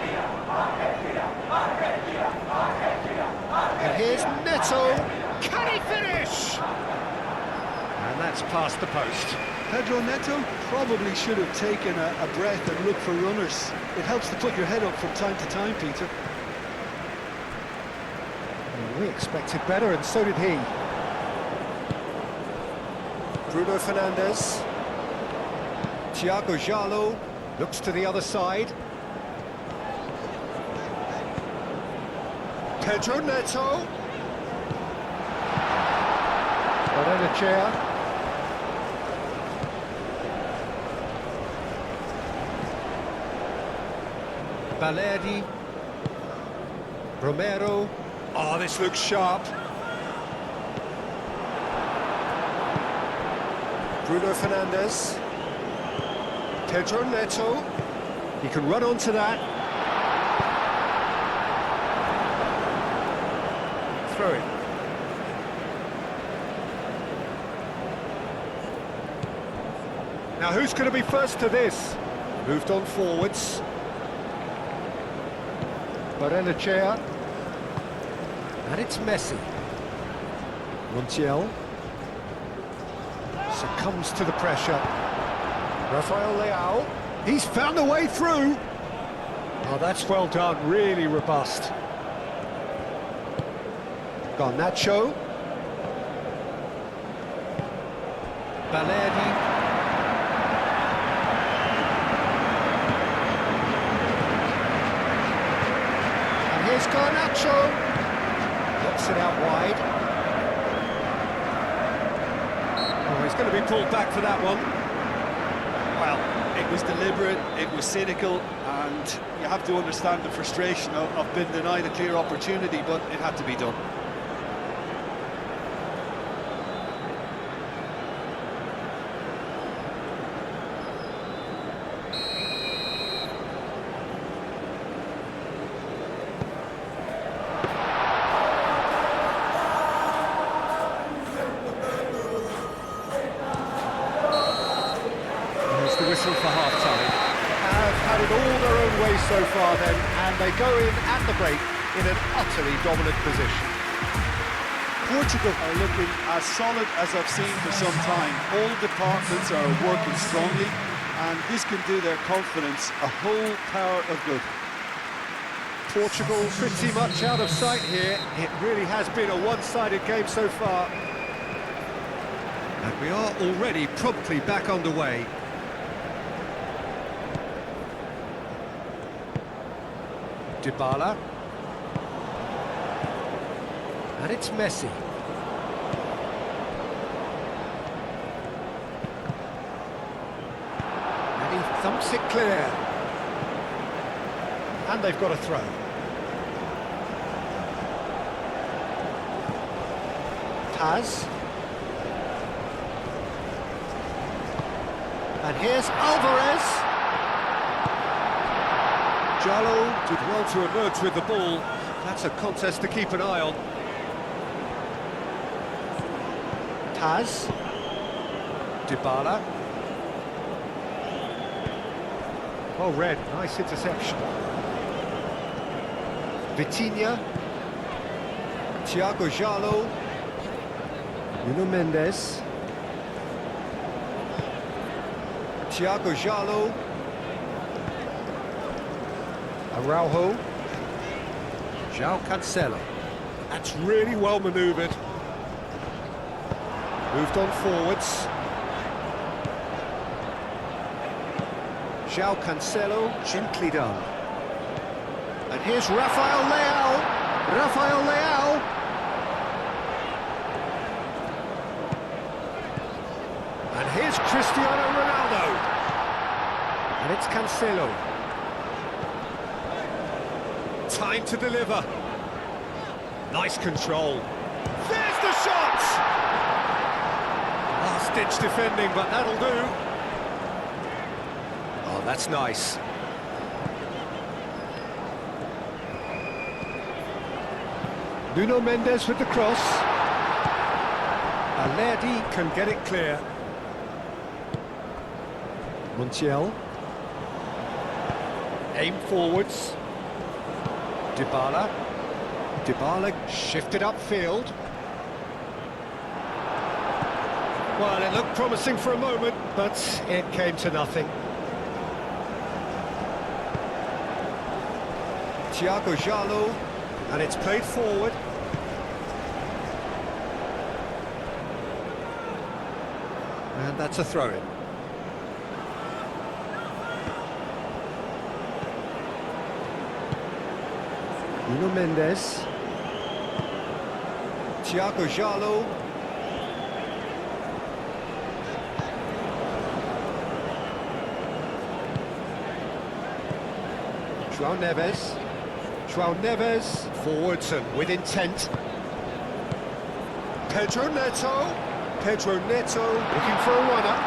And here's Neto. Can he finish? And that's past the post. Pedro Neto probably should have taken a breath and looked for runners. It helps to put your head up from time to time, Peter. Well, we expected better, and so did he. Bruno Fernandes. Thiago Jallo looks to the other side. Pedro Neto. Barrenechea. Balerdi. Romero. Oh, this looks sharp. Bruno Fernandes. Pedro Neto. He can run onto that. Throw it. Now who's going to be first to this? Moved on forwards. Barrenechea. And it's Messi. Montiel. Succumbs to the pressure. Rafael Leao. He's found a way through. Oh, that's well done, really robust. Garnacho. Balerdi. And here's Garnacho. Knocks it out wide. Oh, he's going to be pulled back for that one. Well, it was deliberate, it was cynical, and you have to understand the frustration of being denied a clear opportunity, but it had to be done. The whistle for half-time. Have had it all their own way so far then, and they go in at the break in an utterly dominant position. Portugal are looking as solid as I've seen for some time. All departments are working strongly, and this can do their confidence a whole power of good. Portugal pretty much out of sight here. It really has been a one-sided game so far. And we are already promptly back underway. Dybala. And it's Messi. And he thumps it clear. And they've got a throw. Taz. And here's Alvarez. Jallo did well to emerge with the ball. That's a contest to keep an eye on. Taz. Dybala. Oh, Red, nice interception. Vitinha. Thiago Jallo. Nuno Mendes. Thiago Jallo. Araujo. João Cancelo. That's really well manoeuvred. Moved on forwards. João Cancelo, gently done. And here's Rafael Leao. Rafael Leao. And here's Cristiano Ronaldo. And it's Cancelo. Time to deliver. Nice control. There's the shot! Last-ditch defending, but that'll do. Oh, that's nice. Nuno Mendes with the cross. Balerdi can get it clear. Montiel. Aim forwards. Dybala. Dybala shifted upfield. Well, it looked promising for a moment, but it came to nothing. Thiago Jallo, and it's played forward. And that's a throw-in. Nuno Mendes. Thiago Jallo. João Neves. João Neves. Forwards and with intent. Pedro Neto. Pedro Neto looking for a runner.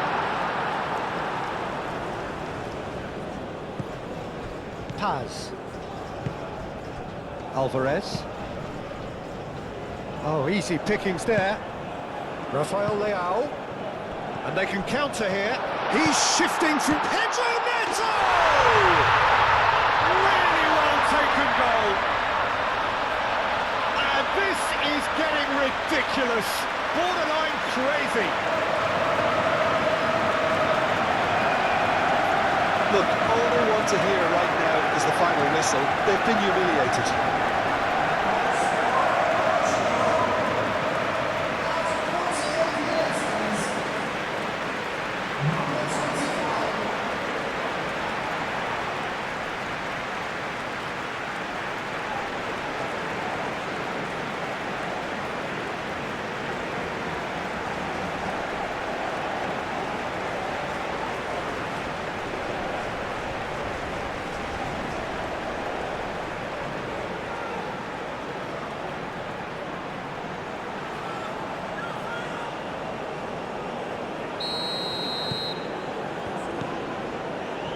Paz. Alvarez. Oh, easy pickings there. Rafael Leao. And they can counter here. He's shifting through Pedro Neto! Really well taken goal. And this is getting ridiculous. Borderline crazy. Look, all they want to hear right now is the final whistle. They've been humiliated.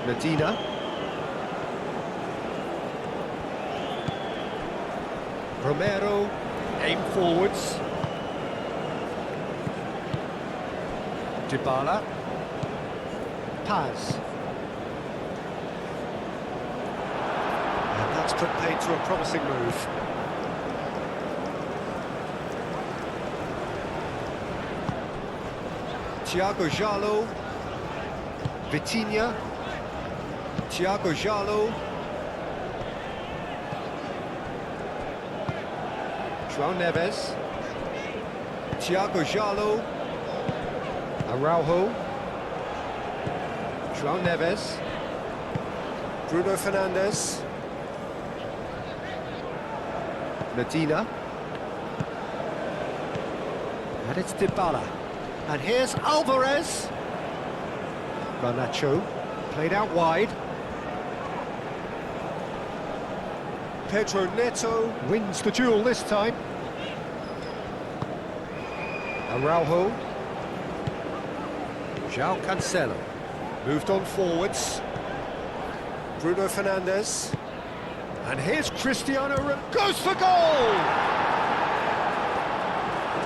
Medina. Romero, aim forwards. Dybala. Paz. And that's put paid to a promising move. Thiago Jallo. Vitinha. Thiago Jallo. João Neves. Thiago Jallo. Araujo. João Neves. Bruno Fernandes. Medina. And it's Dybala. And here's Alvarez. Garnacho. Played out wide. Pedro Neto wins the duel this time. Araujo. João Cancelo. Moved on forwards. Bruno Fernandes. And here's Cristiano Ronaldo. Goes for goal!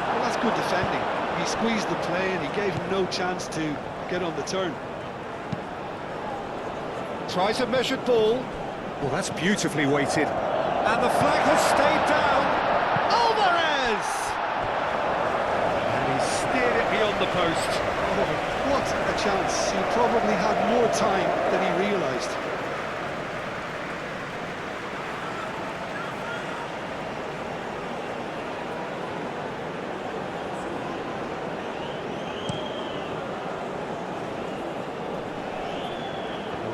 Well, that's good defending. He squeezed the play and he gave him no chance to get on the turn. Tries a measured ball. Well, that's beautifully weighted. And the flag has stayed down. Alvarez! And he steered it beyond the post. Oh, what a chance. He probably had more time than he realised.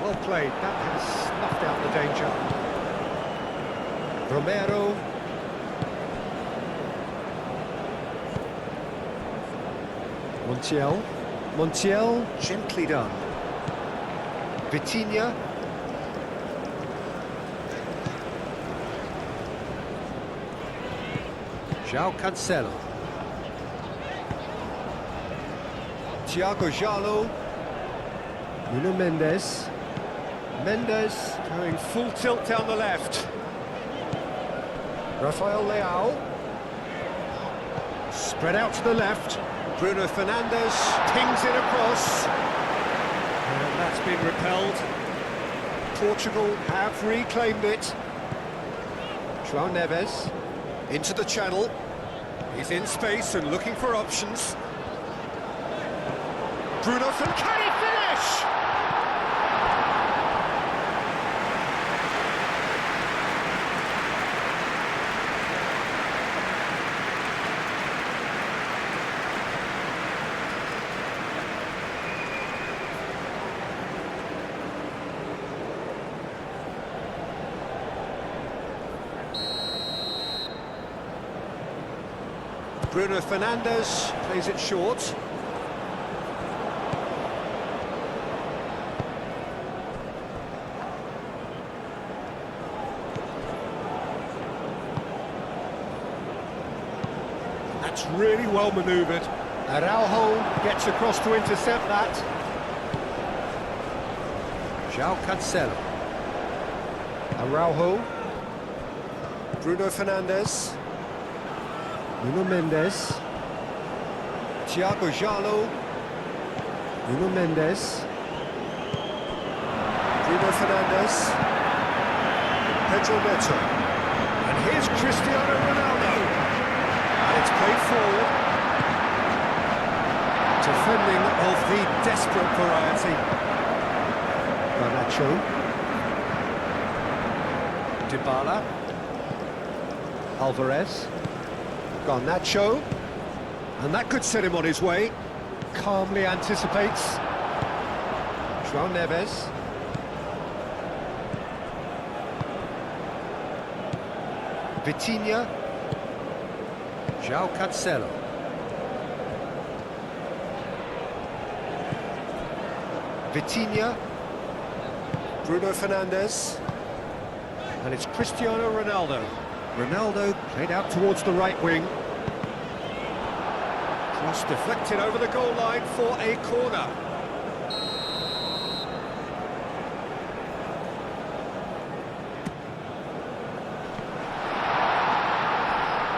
Well played. That has snuffed out the danger. Romero. Montiel. Montiel, gently done. Vitinha. João Cancelo. Thiago Jallo. Nuno Mendes. Mendes going full tilt down the left. Rafael Leao. Spread out to the left. Bruno Fernandes pings it across. And that's been repelled. Portugal have reclaimed it. João Neves into the channel. He's in space and looking for options. Bruno Fernandes, can he finish? Bruno Fernandes plays it short. That's really well manoeuvred. Araujo gets across to intercept that. João Cancelo. Araujo. Bruno Fernandes. Nuno Mendes. Thiago Jallo. Nuno Mendes. Bruno Fernandes. Pedro Neto. And here's Cristiano Ronaldo. And it's played forward. Defending of the desperate variety. Garnacho. Dybala. Alvarez. Garnacho. And that could set him on his way. Calmly anticipates. João Neves. Vitinha. João Cancelo. Vitinha. Bruno Fernandes. And it's Cristiano Ronaldo. Ronaldo played out towards the right wing. Cross deflected over the goal line for a corner.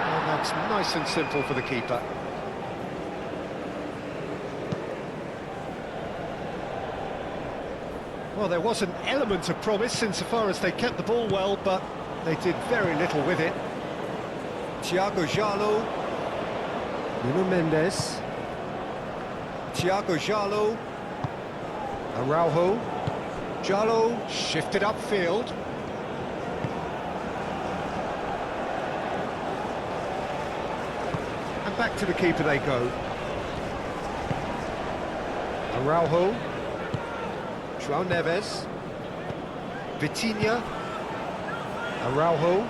And that's nice and simple for the keeper. Well, there was an element of promise insofar as they kept the ball well, but they did very little with it. Thiago Jallo. Nuno Mendes. Thiago Jallo. Araujo. Jallo shifted upfield. And back to the keeper they go. Araujo. João Neves. Vitinha. Araujo.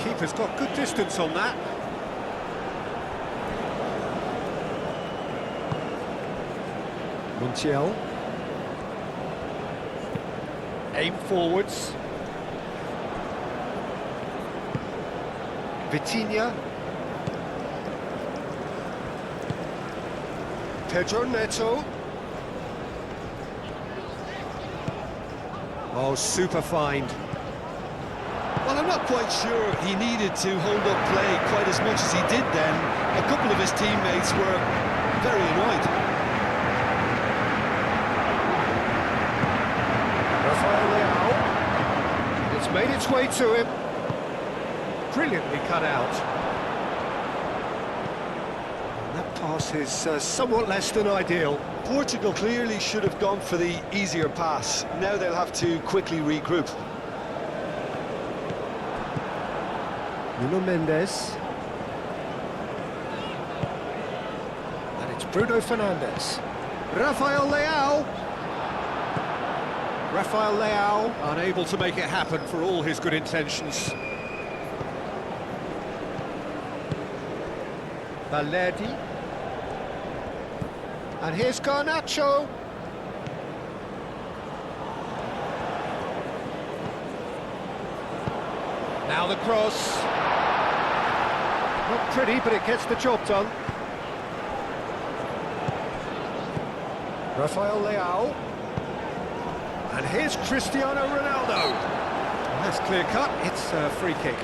Keeper's got good distance on that. Montiel. Aim forwards. Vitinha. Pedro Neto. Oh, super find. Well, I'm not quite sure he needed to hold up play quite as much as he did then. A couple of his teammates were very annoyed. Rafael Leao. It's made its way to him. Brilliantly cut out. And that pass is somewhat less than ideal. Portugal clearly should have gone for the easier pass. Now they'll have to quickly regroup. Nuno Mendes. And it's Bruno Fernandes. Rafael Leao. Rafael Leao unable to make it happen for all his good intentions. Valerdi. And here's Garnacho. Now the cross. Not pretty, but it gets the job done. Rafael Leao. And here's Cristiano Ronaldo. That's clear cut, it's a free kick.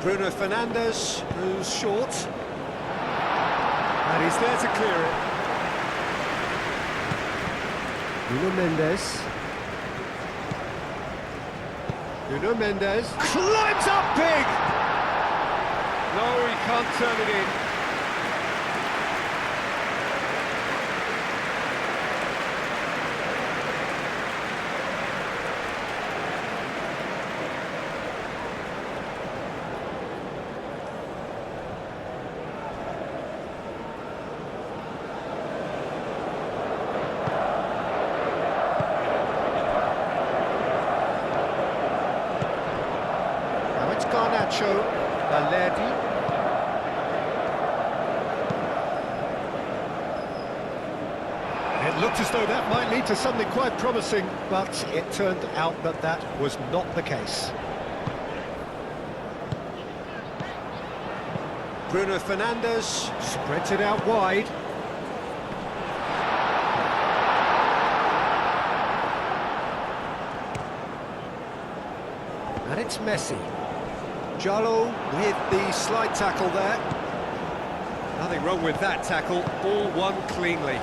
Bruno Fernandes, who's short. And he's there to clear it. Nuno Mendes. Nuno Mendes climbs up big! No, he can't turn it in. Garnacho, Valerdi. It looked as though that might lead to something quite promising, but it turned out that that was not the case. Bruno Fernandes spreads it out wide. And it's Messi. Jallo with the slide tackle there. Nothing wrong with that tackle, all won cleanly.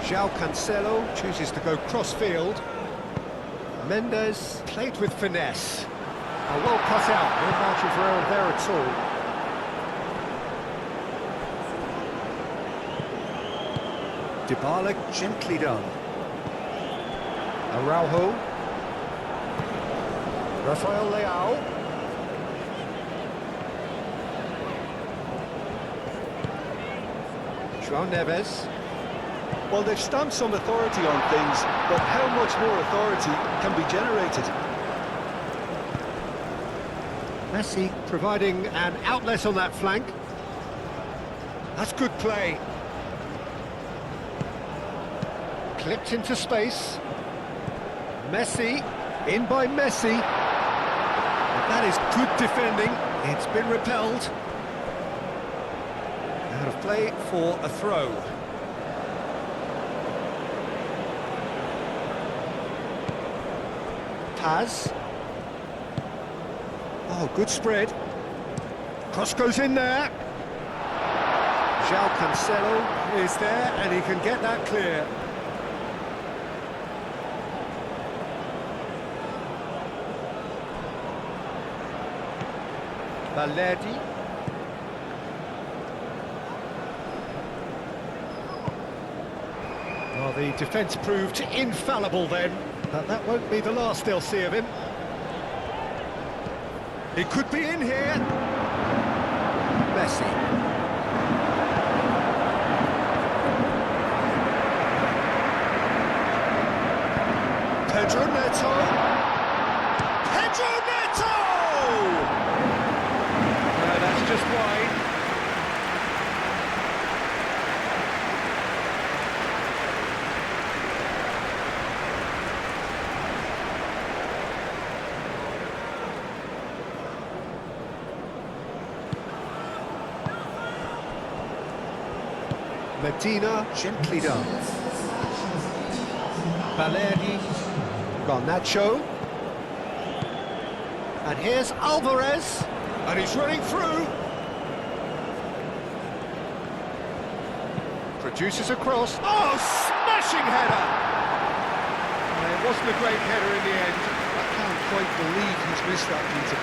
João Cancelo chooses to go cross-field. Mendes played with finesse. Well cut out, no margin for error there at all. Dybala gently done. Araujo. Rafael Leao. João Neves. Well, they've stamped some authority on things, but how much more authority can be generated? Messi providing an outlet on that flank. That's good play. Clipped into space. Messi, in by Messi. That is good defending. It's been repelled. Out of play for a throw. Paz. Oh, good spread. Cross goes in there. João Cancelo is there, and he can get that clear. Valerdi. Well, the defence proved infallible then, but that won't be the last they'll see of him. He could be in here. Messi. Pedro Neto. Pedro Neto! No, that's just wide. Medina, gently done. Valeri, Garnacho. And here's Alvarez. And he's running through. Produces a cross. Oh, smashing header! It wasn't a great header in the end. I can't quite believe he's missed that, Peter.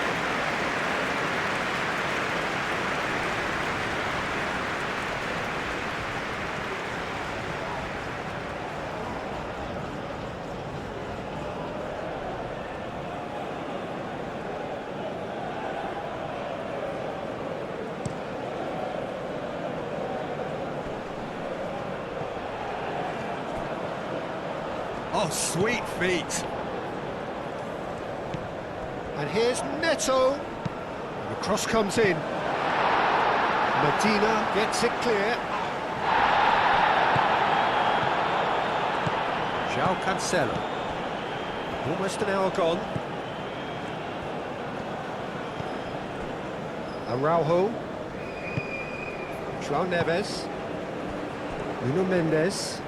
Oh, sweet feet. And here's Neto. The cross comes in. Medina gets it clear. João Cancelo. Almost an hour gone. Araujo. João Neves. Nuno Mendes.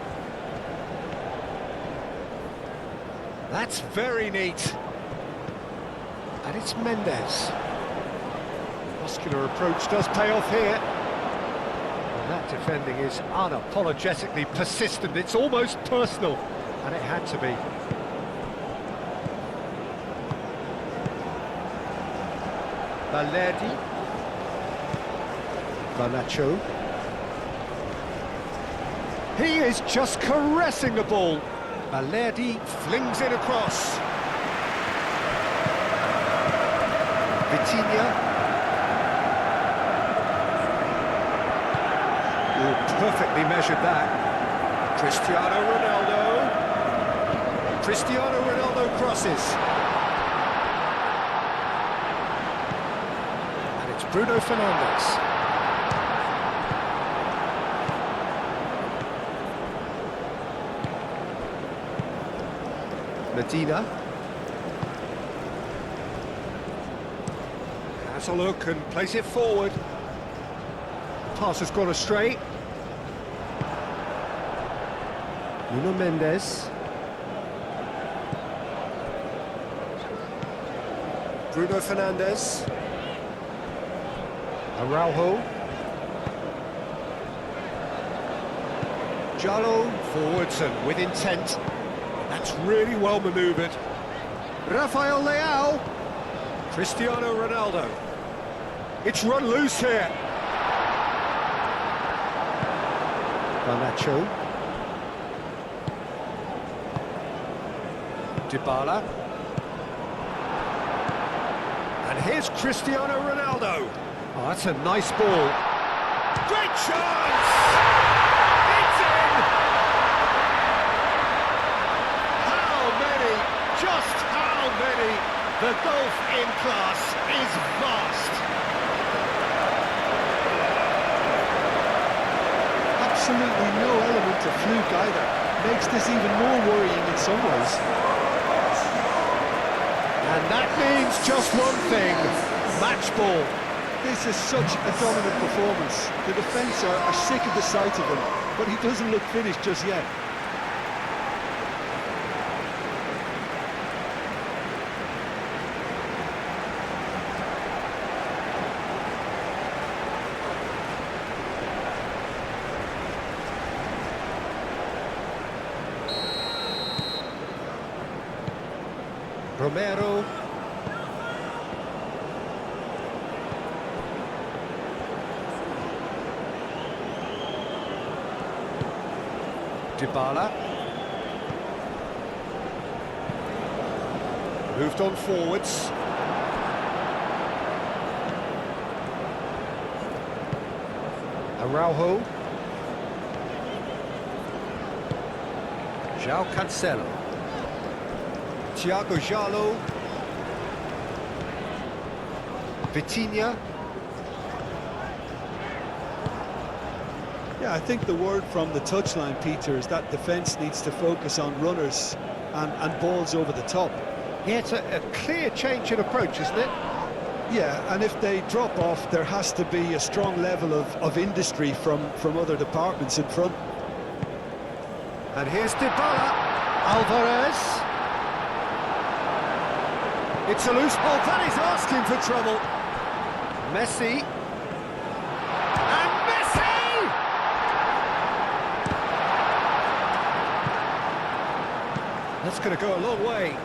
That's very neat. And it's Mendes. Muscular approach does pay off here. And that defending is unapologetically persistent. It's almost personal. And it had to be. Valerdi. Garnacho. He is just caressing the ball. Valerdi flings it across. Vitinha. Oh, perfectly measured that. Cristiano Ronaldo. Cristiano Ronaldo crosses. And it's Bruno Fernandes. Medina. Has a look and plays it forward. Pass has gone astray. Nuno Mendes. Bruno Fernandes. Araujo. Jallo forwards and with intent. That's really well manoeuvred. Rafael Leao. Cristiano Ronaldo. It's run loose here. Garnacho. Dybala. And here's Cristiano Ronaldo. Oh, that's a nice ball. Great chance! It's in! How many? Just how many? The golf in class is vast. Absolutely no element of fluke either. Makes this even more worrying in some ways. And that means just one thing, match ball. This is such a dominant performance. The defence are sick of the sight of him, but he doesn't look finished just yet. Romero. Dybala. Moved on forwards. Araujo. João Cancelo. Thiago Jallo. Vitinha. Yeah, I think the word from the touchline, Peter, is that defence needs to focus on runners and balls over the top. Yeah, it's a clear change in approach, isn't it? Yeah, and if they drop off, there has to be a strong level of industry from other departments in front. And here's Dybala. Alvarez. It's a loose ball. That is asking for trouble. Messi. And Messi! That's going to go a long way.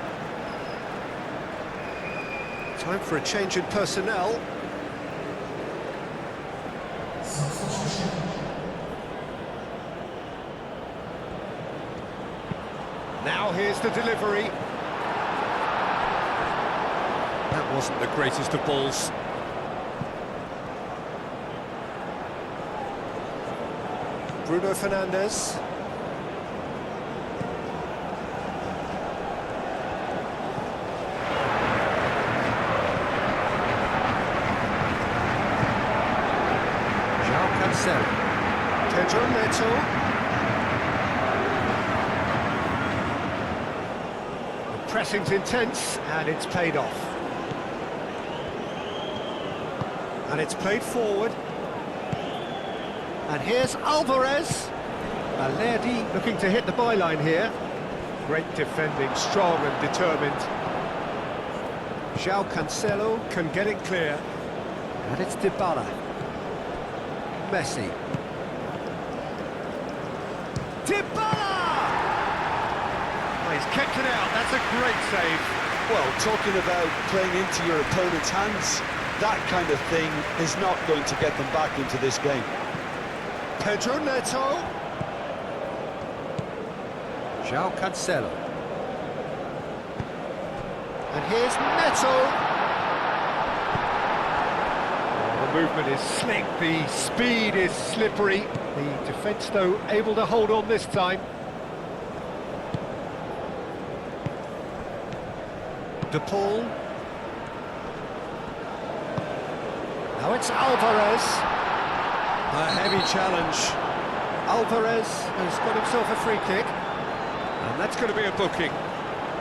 Time for a change in personnel. Now here's the delivery. That wasn't the greatest of balls. Bruno Fernandes. João Cancelo. Pedro Neto. The pressing's intense, and it's paid off. And it's played forward. And here's Alvarez. Valerdi looking to hit the byline here. Great defending, strong and determined. João Cancelo can get it clear. And it's Dybala. Messi. Dybala! Oh, he's kept it out, that's a great save. Well, talking about playing into your opponent's hands, that kind of thing is not going to get them back into this game. Pedro Neto. João Cancelo. And here's Neto. Oh, the movement is slick, the speed is slippery. The defence, though, able to hold on this time. De Paul. Now it's Alvarez. A heavy challenge. Alvarez has got himself a free kick. And that's going to be a booking.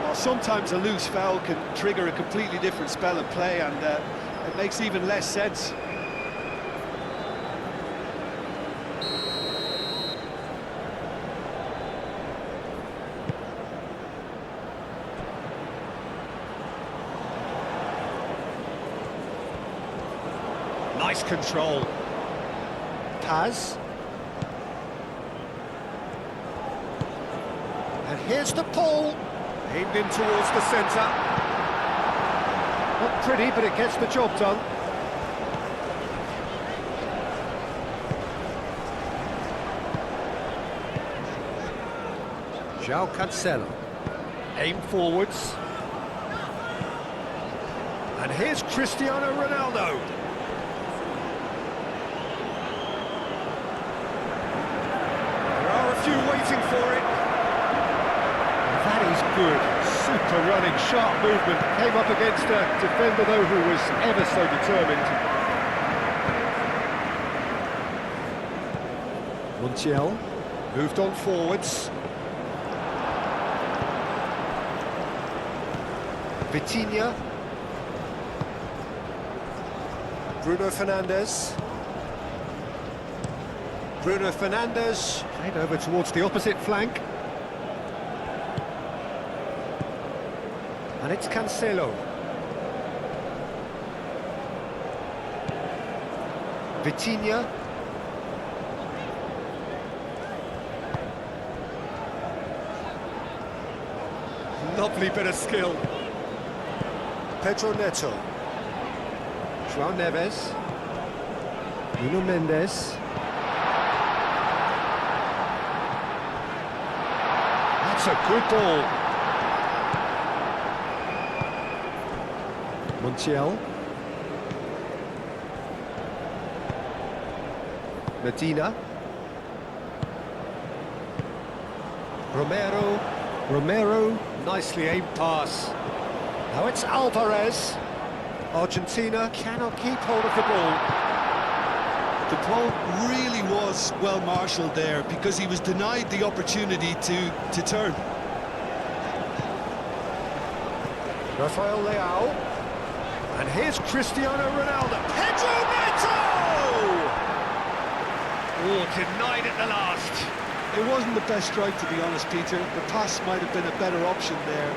Well, sometimes a loose foul can trigger a completely different spell of play, and It makes even less sense. Nice control. Paz. And here's the pull. Aimed in towards the centre. Not pretty, but it gets the job done. João Cancelo. Aim forwards. And here's Cristiano Ronaldo. There are a few waiting for it. That is good. Super running, sharp movement. Came up against a defender, though, who was ever so determined. Montiel moved on forwards. Vitinha. Bruno Fernandes. Bruno Fernandes played over towards the opposite flank. And it's Cancelo. Vitinha. Lovely bit of skill. Pedro Neto. João Neves. Nuno Mendes. That's a good ball. Montiel. Medina. Romero, nicely aimed pass. Now it's Alvarez. Argentina cannot keep hold of the ball. The ball really was well marshalled there because he was denied the opportunity to turn. Rafael Leao. And here's Cristiano Ronaldo. Pedro Neto! Oh, denied at the last. It wasn't the best strike, to be honest, Peter. The pass might have been a better option there.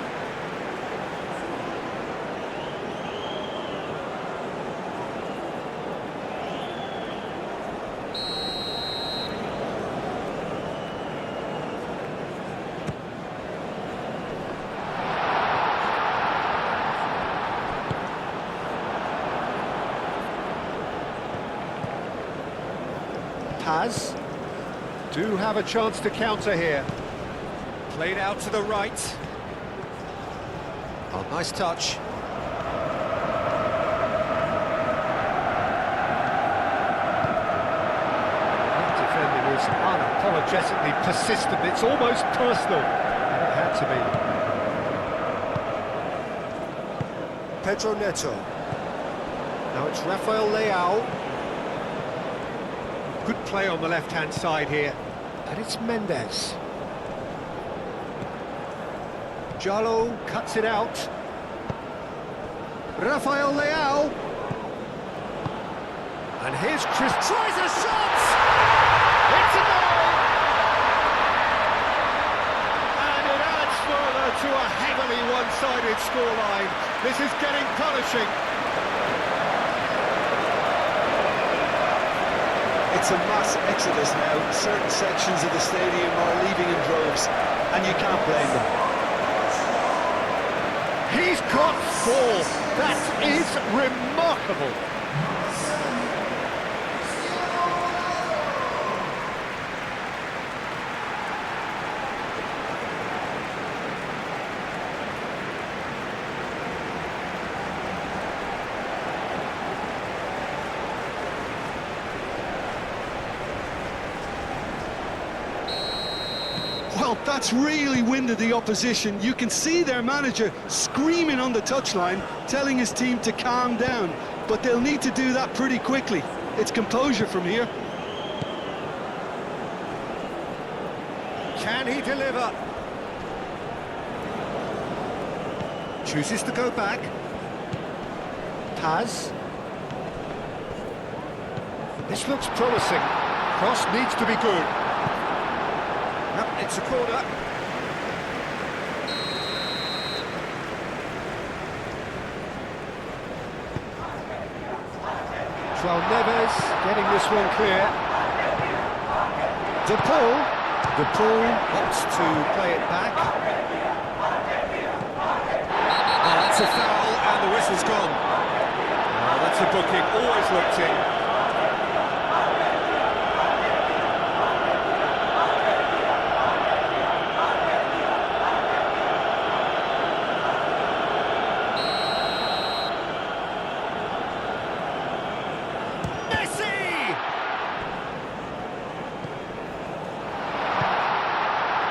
Paz do have a chance to counter here. Played out to the right. Oh, nice touch. That defending is unapologetically persistent. It's almost personal. And it had to be. Pedro Neto. Now it's Rafael Leao. Good play on the left-hand side here. And it's Mendes. Jallo cuts it out. Rafael Leao. And here's Chris. Tries a shot! It's a goal! And it adds further to a heavily one-sided scoreline. This is getting punishing. It's a mass exodus now. Certain sections of the stadium are leaving in droves, and you can't blame them. He's got four. That is remarkable. Well, that's really winded the opposition. You can see their manager screaming on the touchline, telling his team to calm down. But they'll need to do that pretty quickly. It's composure from here. Can he deliver? Chooses to go back. Paz. This looks promising. Cross needs to be good. Yep, it's a corner. João Neves getting this one clear. De Paul opts to play it back. Oh, that's a foul, and the whistle's gone. Oh, that's a booking, always looked in.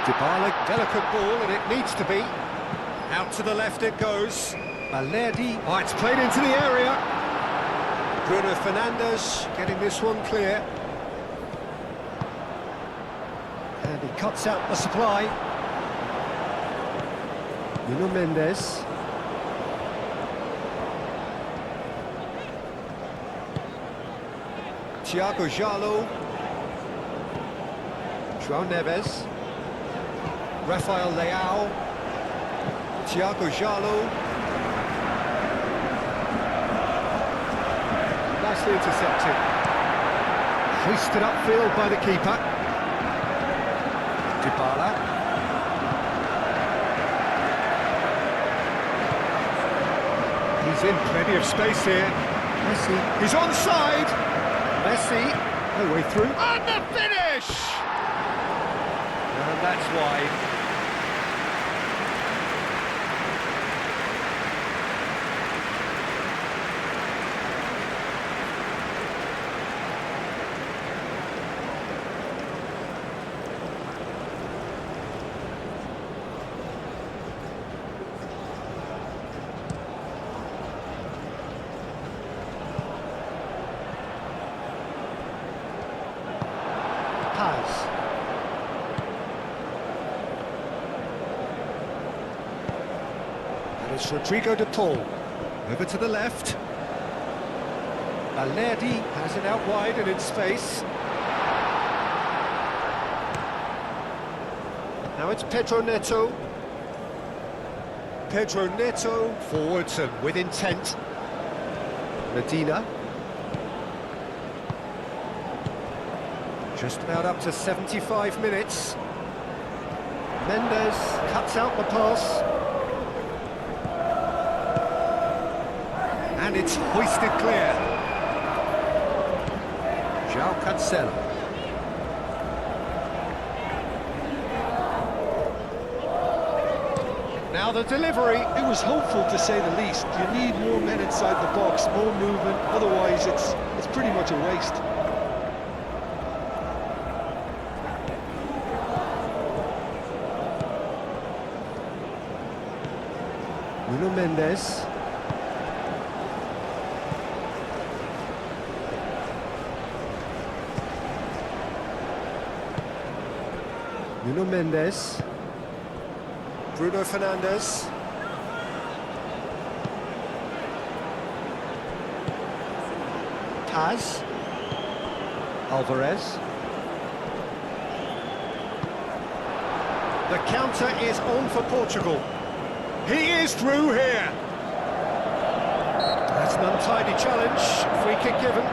Dybala, delicate ball, and it needs to be. Out to the left it goes. Valerdi, oh, it's played into the area. Bruno Fernandes getting this one clear. And he cuts out the supply. Nuno Mendes. Thiago Jalo. João Neves. Rafael Leao, Thiago Jalo. Nicely intercepted. Hoisted upfield by the keeper. Dybala. He's in plenty of space here. Messi, he's onside. Messi, no way through. And the finish! And that's why. It's Rodrigo de Paul. Over to the left. Valerdi has it out wide and in space. Now it's Pedro Neto. Pedro Neto forwards and with intent. Medina. Just about up to 75 minutes. Mendes cuts out the pass. And it's hoisted clear. João Cancelo. Now the delivery. It was hopeful, to say the least. You need more men inside the box, more movement. Otherwise, it's pretty much a waste. Nuno Mendes. Nuno Mendes. Bruno Fernandes. Taz. Alvarez. The counter is on for Portugal. He is through here. That's an untidy challenge. Free kick given.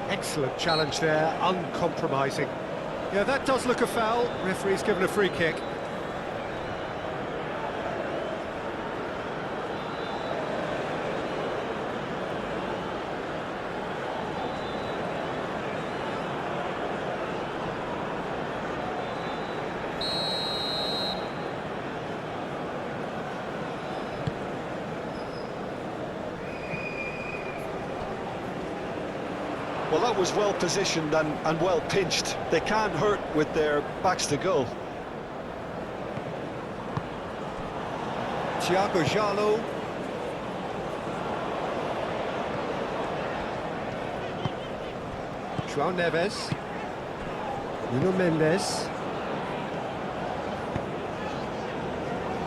Excellent challenge there, uncompromising. Yeah, that does look a foul. Referee's given a free kick. Well, that was well positioned and well pinched. They can't hurt with their backs to goal. Thiago Jalo. João Neves. Nuno Mendes.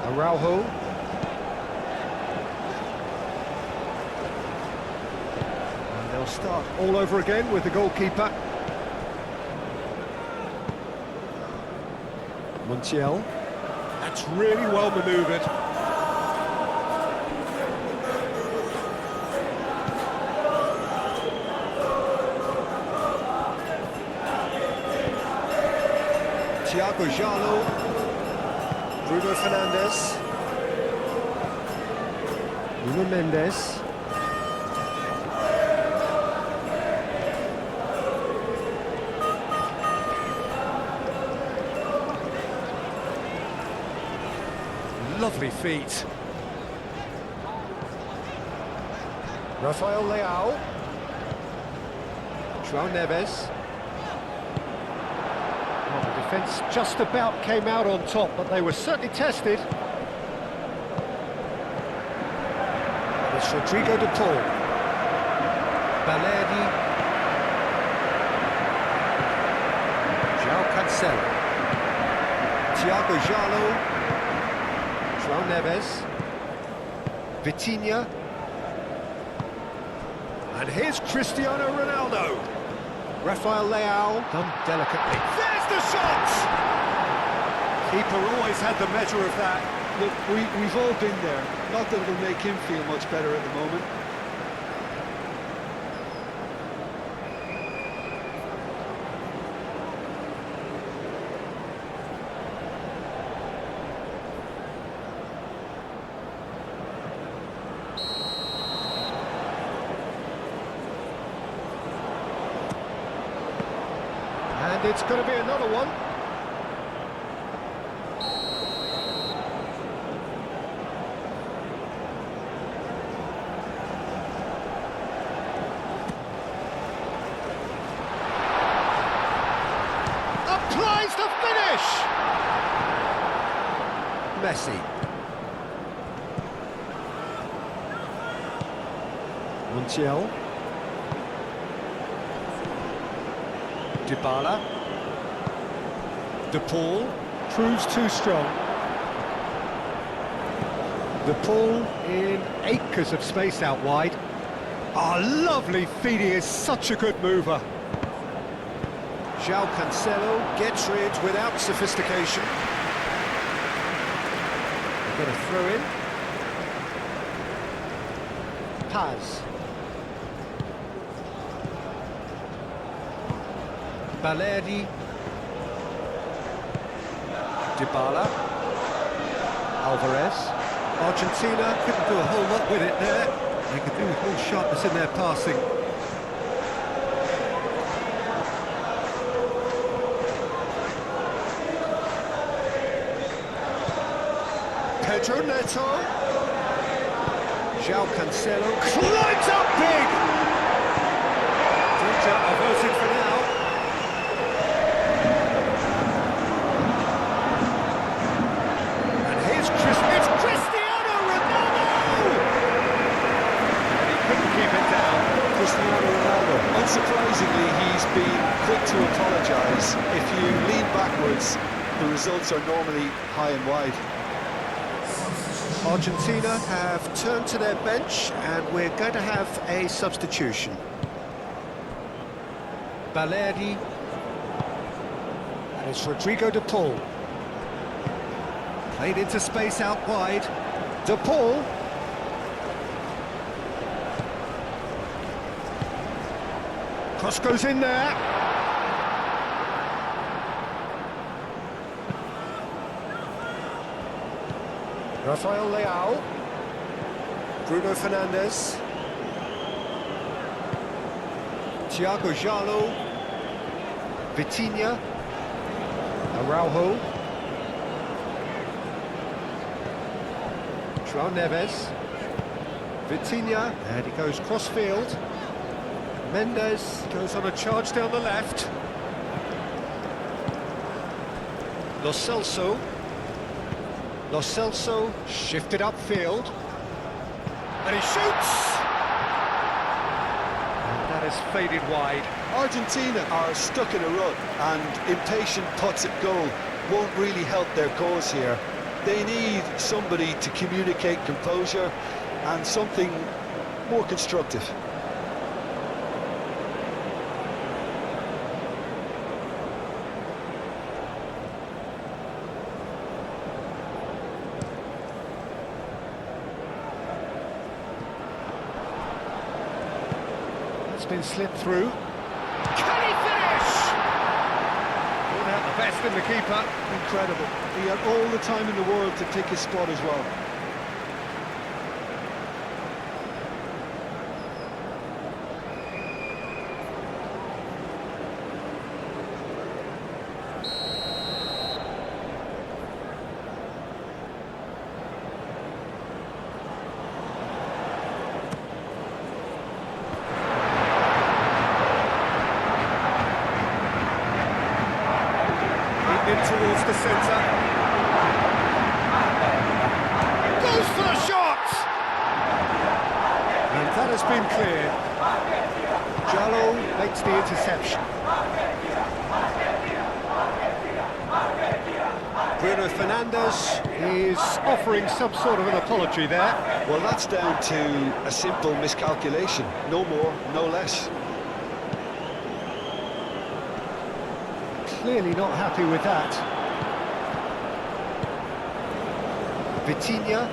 Araujo. And they'll start all over again with the goalkeeper. Montiel. That's really well manoeuvred. Thiago Jalo, Bruno Fernandes, Nuno Mendes, lovely feet. Rafael Leao, João Neves. Defence just about came out on top, but they were certainly tested. It's Rodrigo de Paul. Balerdi. João Cancelo. Thiago Jalo. João Neves. Vitinha. And here's Cristiano Ronaldo. Rafael Leao, done delicately. There's the shot! Keeper always had the measure of that. Look, we've all been there. Not that it'll make him feel much better at the moment. And it's going to be another one. Applies the finish! Messi. Montiel. Dybala. De Paul proves too strong. De Paul in acres of space out wide. Ah, lovely feet, he is such a good mover. João Cancelo gets rid without sophistication. They get a throw in. Paz. Balerdi. Dybala. Alvarez. Argentina couldn't do a whole lot with it there. They could do with more sharpness in their passing. Pedro Neto. João Cancelo climbs up big! Danger averted for now. And here's it's Cristiano Ronaldo! And he couldn't keep it down. Cristiano Ronaldo. Unsurprisingly, he's been quick to apologise. If you lean backwards, the results are normally high and wide. Argentina have turned to their bench and we're going to have a substitution. Balerdi. And it's Rodrigo de Paul. Played into space out wide. De Paul. Cross goes in there. Rafael Leao. Bruno Fernandes. Thiago Jalo. Vitinha. Araujo. João Neves. Vitinha. And he goes cross-field. Mendes goes on a charge down the left. Lo Celso. Lo Celso shifted upfield. And he shoots! And that has faded wide. Argentina are stuck in a rut, and impatient putts at goal won't really help their cause here. They need somebody to communicate composure and something more constructive. It's been slipped through. Can he finish? Pulled out the best in the keeper. Incredible. He had all the time in the world to pick his spot as well. In towards the centre. Goes for the shot! And that has been cleared. Jallo makes the interception. Bruno Fernandes is offering some sort of an apology there. Well, that's down to a simple miscalculation. No more, no less. Clearly not happy with that. Vitinha.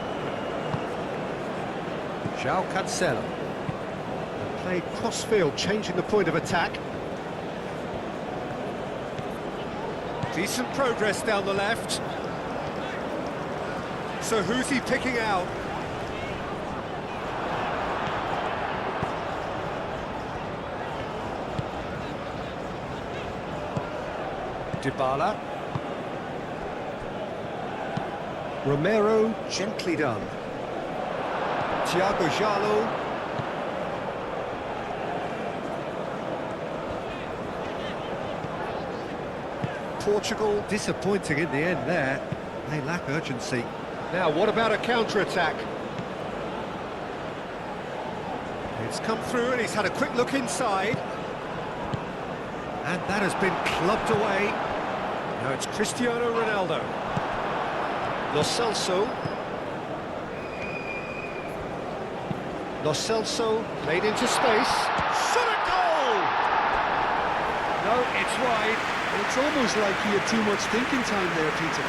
João Cancelo. Played cross-field, changing the point of attack. Decent progress down the left. So who's he picking out? Dybala. Romero, gently done. Thiago Jallo. Portugal disappointing in the end there. They lack urgency. Now, what about a counter-attack? It's come through and he's had a quick look inside. And that has been clubbed away. Now it's Cristiano Ronaldo. Lo Celso. Lo Celso made into space. Shot a goal! No, it's wide. It's almost like he had too much thinking time there, Peter.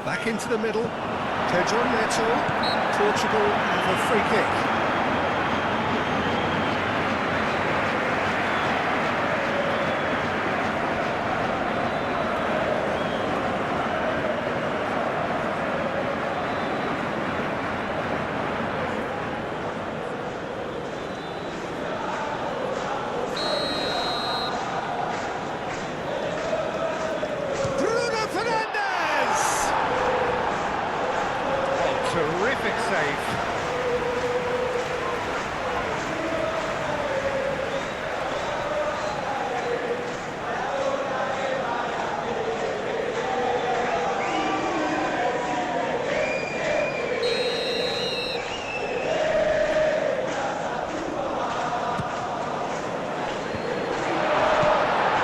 Back into the middle. Pedro Neto. Portugal have a free kick. Terrific save.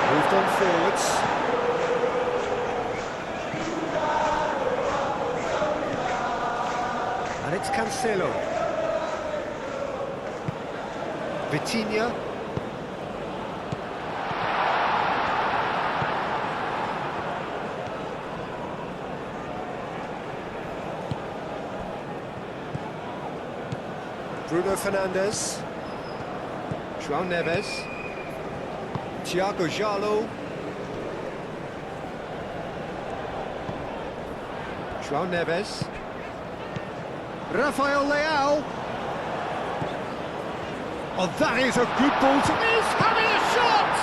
Moved on forwards. And it's Cancelo. Vitinha. Bruno Fernandes. João Neves. Thiago Jallo. João Neves. Rafael Leao. Oh, that is a good ball to... He's having a shot!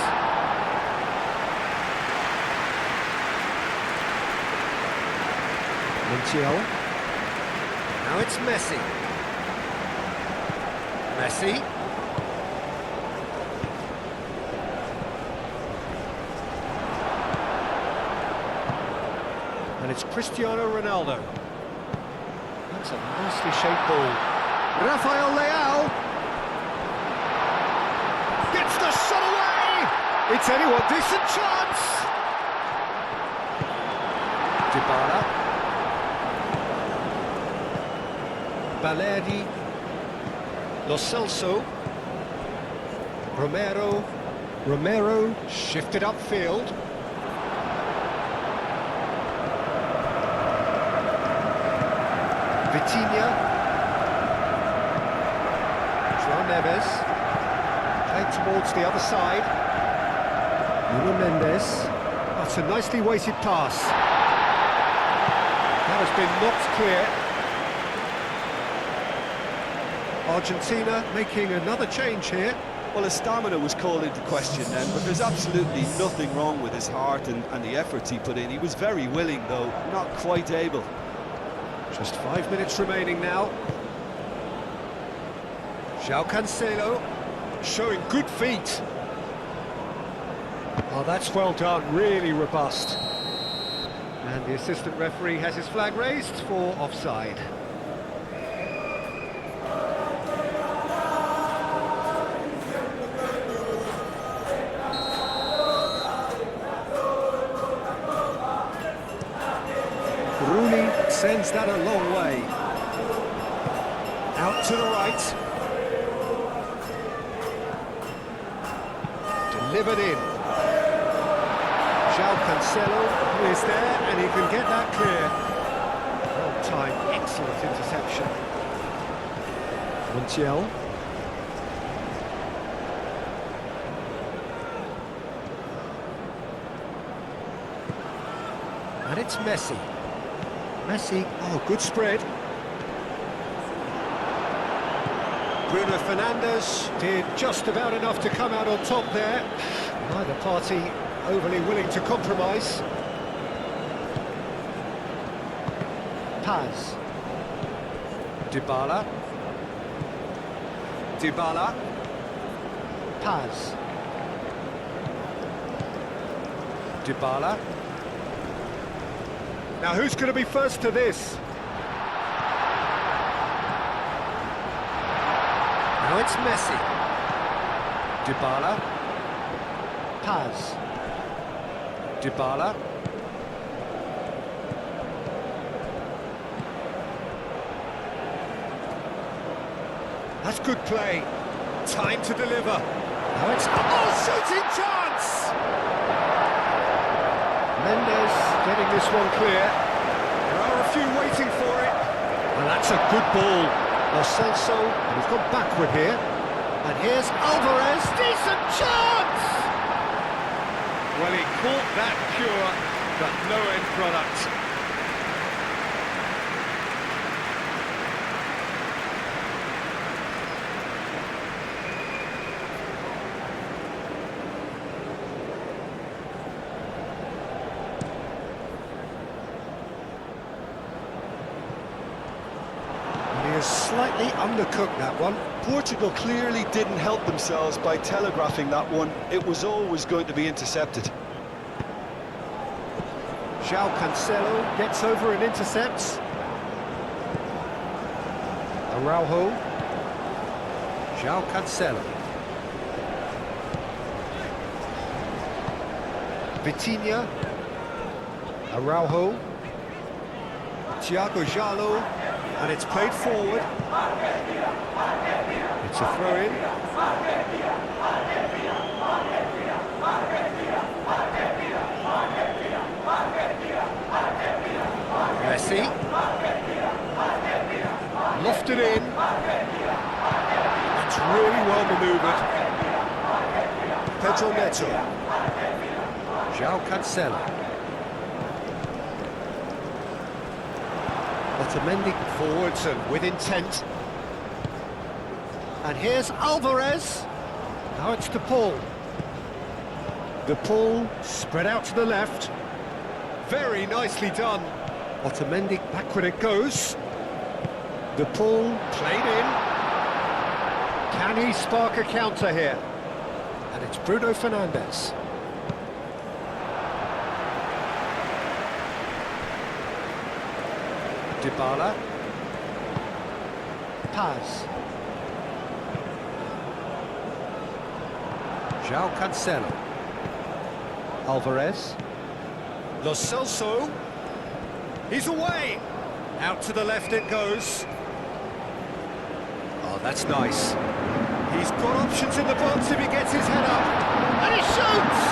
Montiel. Now it's Messi. Messi. And it's Cristiano Ronaldo. That's a nicely shaped ball. Rafael Leao. Gets the shot away! It's anyone, decent chance! Dybala. Balerdi. Lo Celso. Romero shifted upfield. Vitinha. João Neves. Played towards the other side. Nuno Mendes. That's a nicely weighted pass. That has been knocked clear. Argentina making another change here. Well, his stamina was called into question then, but there's absolutely nothing wrong with his heart and the efforts he put in. He was very willing, though, not quite able. Just 5 minutes remaining now. João Cancelo showing good feet. Oh, that's well done, really robust. And the assistant referee has his flag raised for offside. Rooney sends that a long way. Out to the right. Delivered in. João Cancelo is there and he can get that clear. Well timed, excellent interception. Montiel. And it's Messi. Messi, oh, good spread. Bruno Fernandes did just about enough to come out on top there. Neither party overly willing to compromise. Paz. Dybala. Paz. Dybala. Now who's going to be first to this? Now it's Messi. Dybala. Paz. Dybala. That's good play. Time to deliver. Now it's... Oh, shooting chance! Mendes getting this one clear. There are a few waiting for it. And that's a good ball. Lo Celso, and he's gone backward here. And here's Alvarez, decent chance! Well, he caught that pure, but no end product. Slightly undercooked, that one. Portugal clearly didn't help themselves by telegraphing that one. It was always going to be intercepted. João Cancelo gets over and intercepts. Araujo. João Cancelo. Vitinha. Araujo. Thiago Jallo. And it's played forward. It's a throw-in. Messi. Lofted in. That's really well manoeuvred. Pedro Neto. João Cancelo. Otamendi forwards and with intent. And here's Alvarez. Now it's De Paul. De Paul spread out to the left. Very nicely done. Otamendi, backward it goes. De Paul played in. Can he spark a counter here? And it's Bruno Fernandes. Dybala. Paz. João Cancelo. Alvarez. Lo Celso. He's away. Out to the left it goes. Oh, that's nice. He's got options in the box if he gets his head up. And he shoots!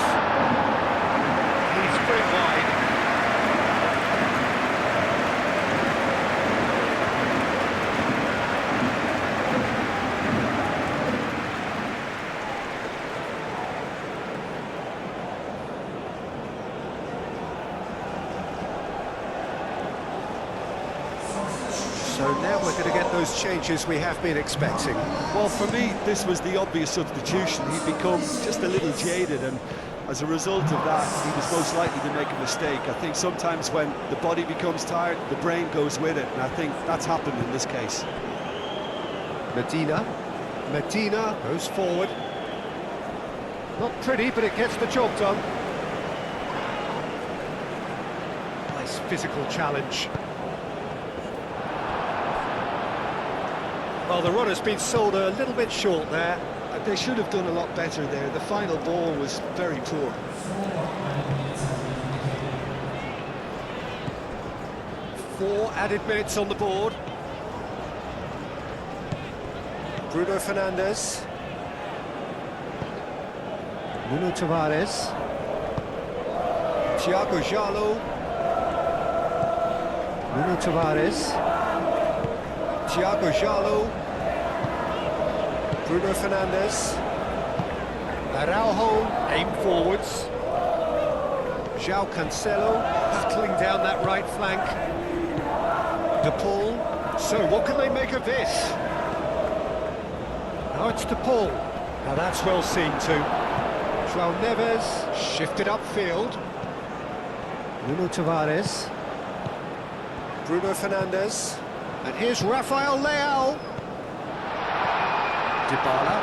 He's pretty wide. So now we're going to get those changes we have been expecting. Well, for me, this was the obvious substitution. He'd become just a little jaded, and as a result of that, he was most likely to make a mistake. I think sometimes when the body becomes tired, the brain goes with it, and I think that's happened in this case. Medina goes forward. Not pretty, but it gets the job done. Nice physical challenge. Well, the run has been sold a little bit short there. They should have done a lot better there. The final ball was very poor. Four added minutes on the board. Bruno Fernandes. Nuno Tavares. Thiago Jalo. Nuno Tavares. Thiago Jalo. Bruno Fernandes. Araujo, aim forwards. João Cancelo, battling down that right flank. De Paul. So, what can they make of this? Now it's De Paul. Now that's well seen too. João Neves, shifted upfield. Nuno Tavares. Bruno Fernandes. And here's Rafael Leao. Dybala.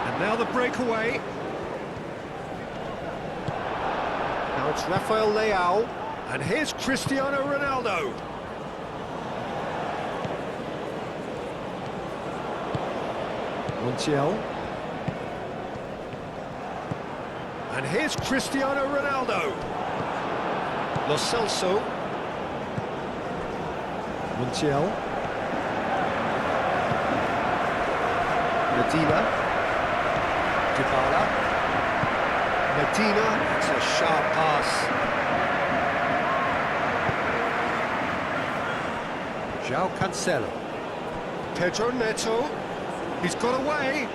And now the breakaway. Now it's Rafael Leao. And here's Cristiano Ronaldo. Montiel. And here's Cristiano Ronaldo. Lo Celso. Montiel. Medina. Dybala. Medina. That's a sharp pass. João Cancelo. Pedro Neto. He's got away.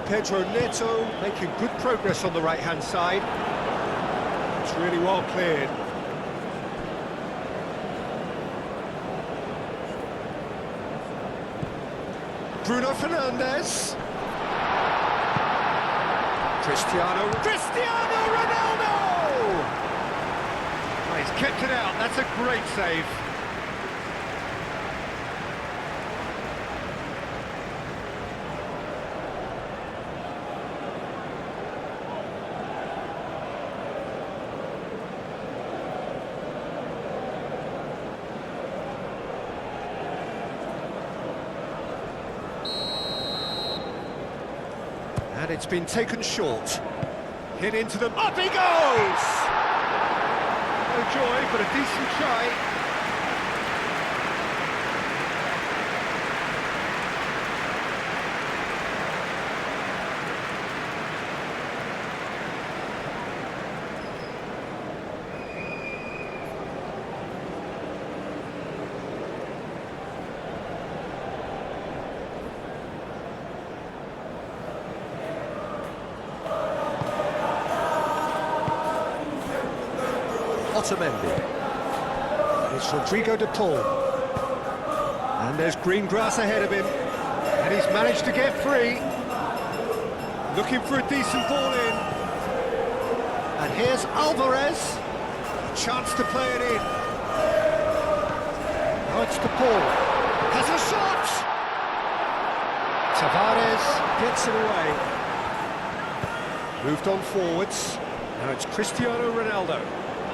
Pedro Neto making good progress on the right-hand side. It's really well cleared. Bruno Fernandes. Cristiano Ronaldo! Oh, he's kept it out. That's a great save. And it's been taken short. Hit into them. Up he goes! No joy, but a decent try. Otamendi. It's Rodrigo de Paul. And there's green grass ahead of him. And he's managed to get free. Looking for a decent ball in. And here's Alvarez. A chance to play it in. Now it's de Paul. Has a shot! Tavares gets it away. Moved on forwards. Now it's Cristiano Ronaldo.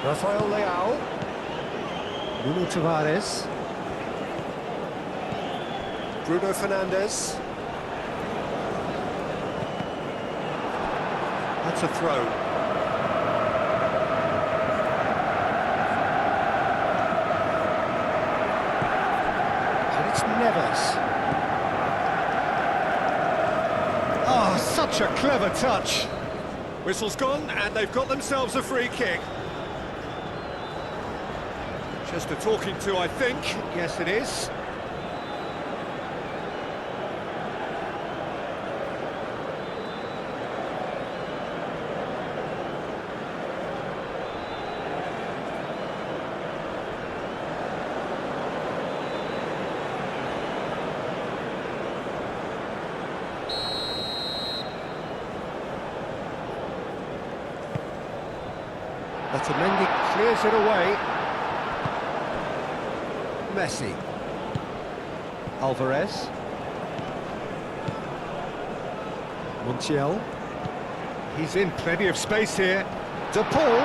Rafael Leao. Nuno Tavares. Bruno Fernandes. That's a throw. And it's Neves. Oh, such a clever touch. Whistle's gone, and they've got themselves a free kick. Just a talking to, I think. Yes, it is. Otamendi clears it away. Messi. Alvarez. Montiel. He's in plenty of space here. De Paul.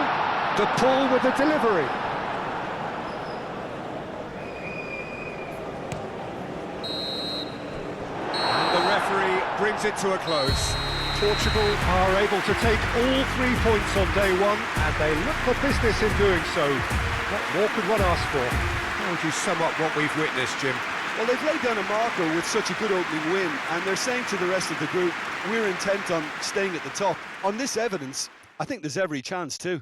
De Paul with the delivery. And the referee brings it to a close. Portugal are able to take all 3 points on day one, and they look for business in doing so. What more could one ask for? How would you sum up what we've witnessed, Jim? Well, they've laid down a marker with such a good opening win, and they're saying to the rest of the group, we're intent on staying at the top. On this evidence, I think there's every chance too.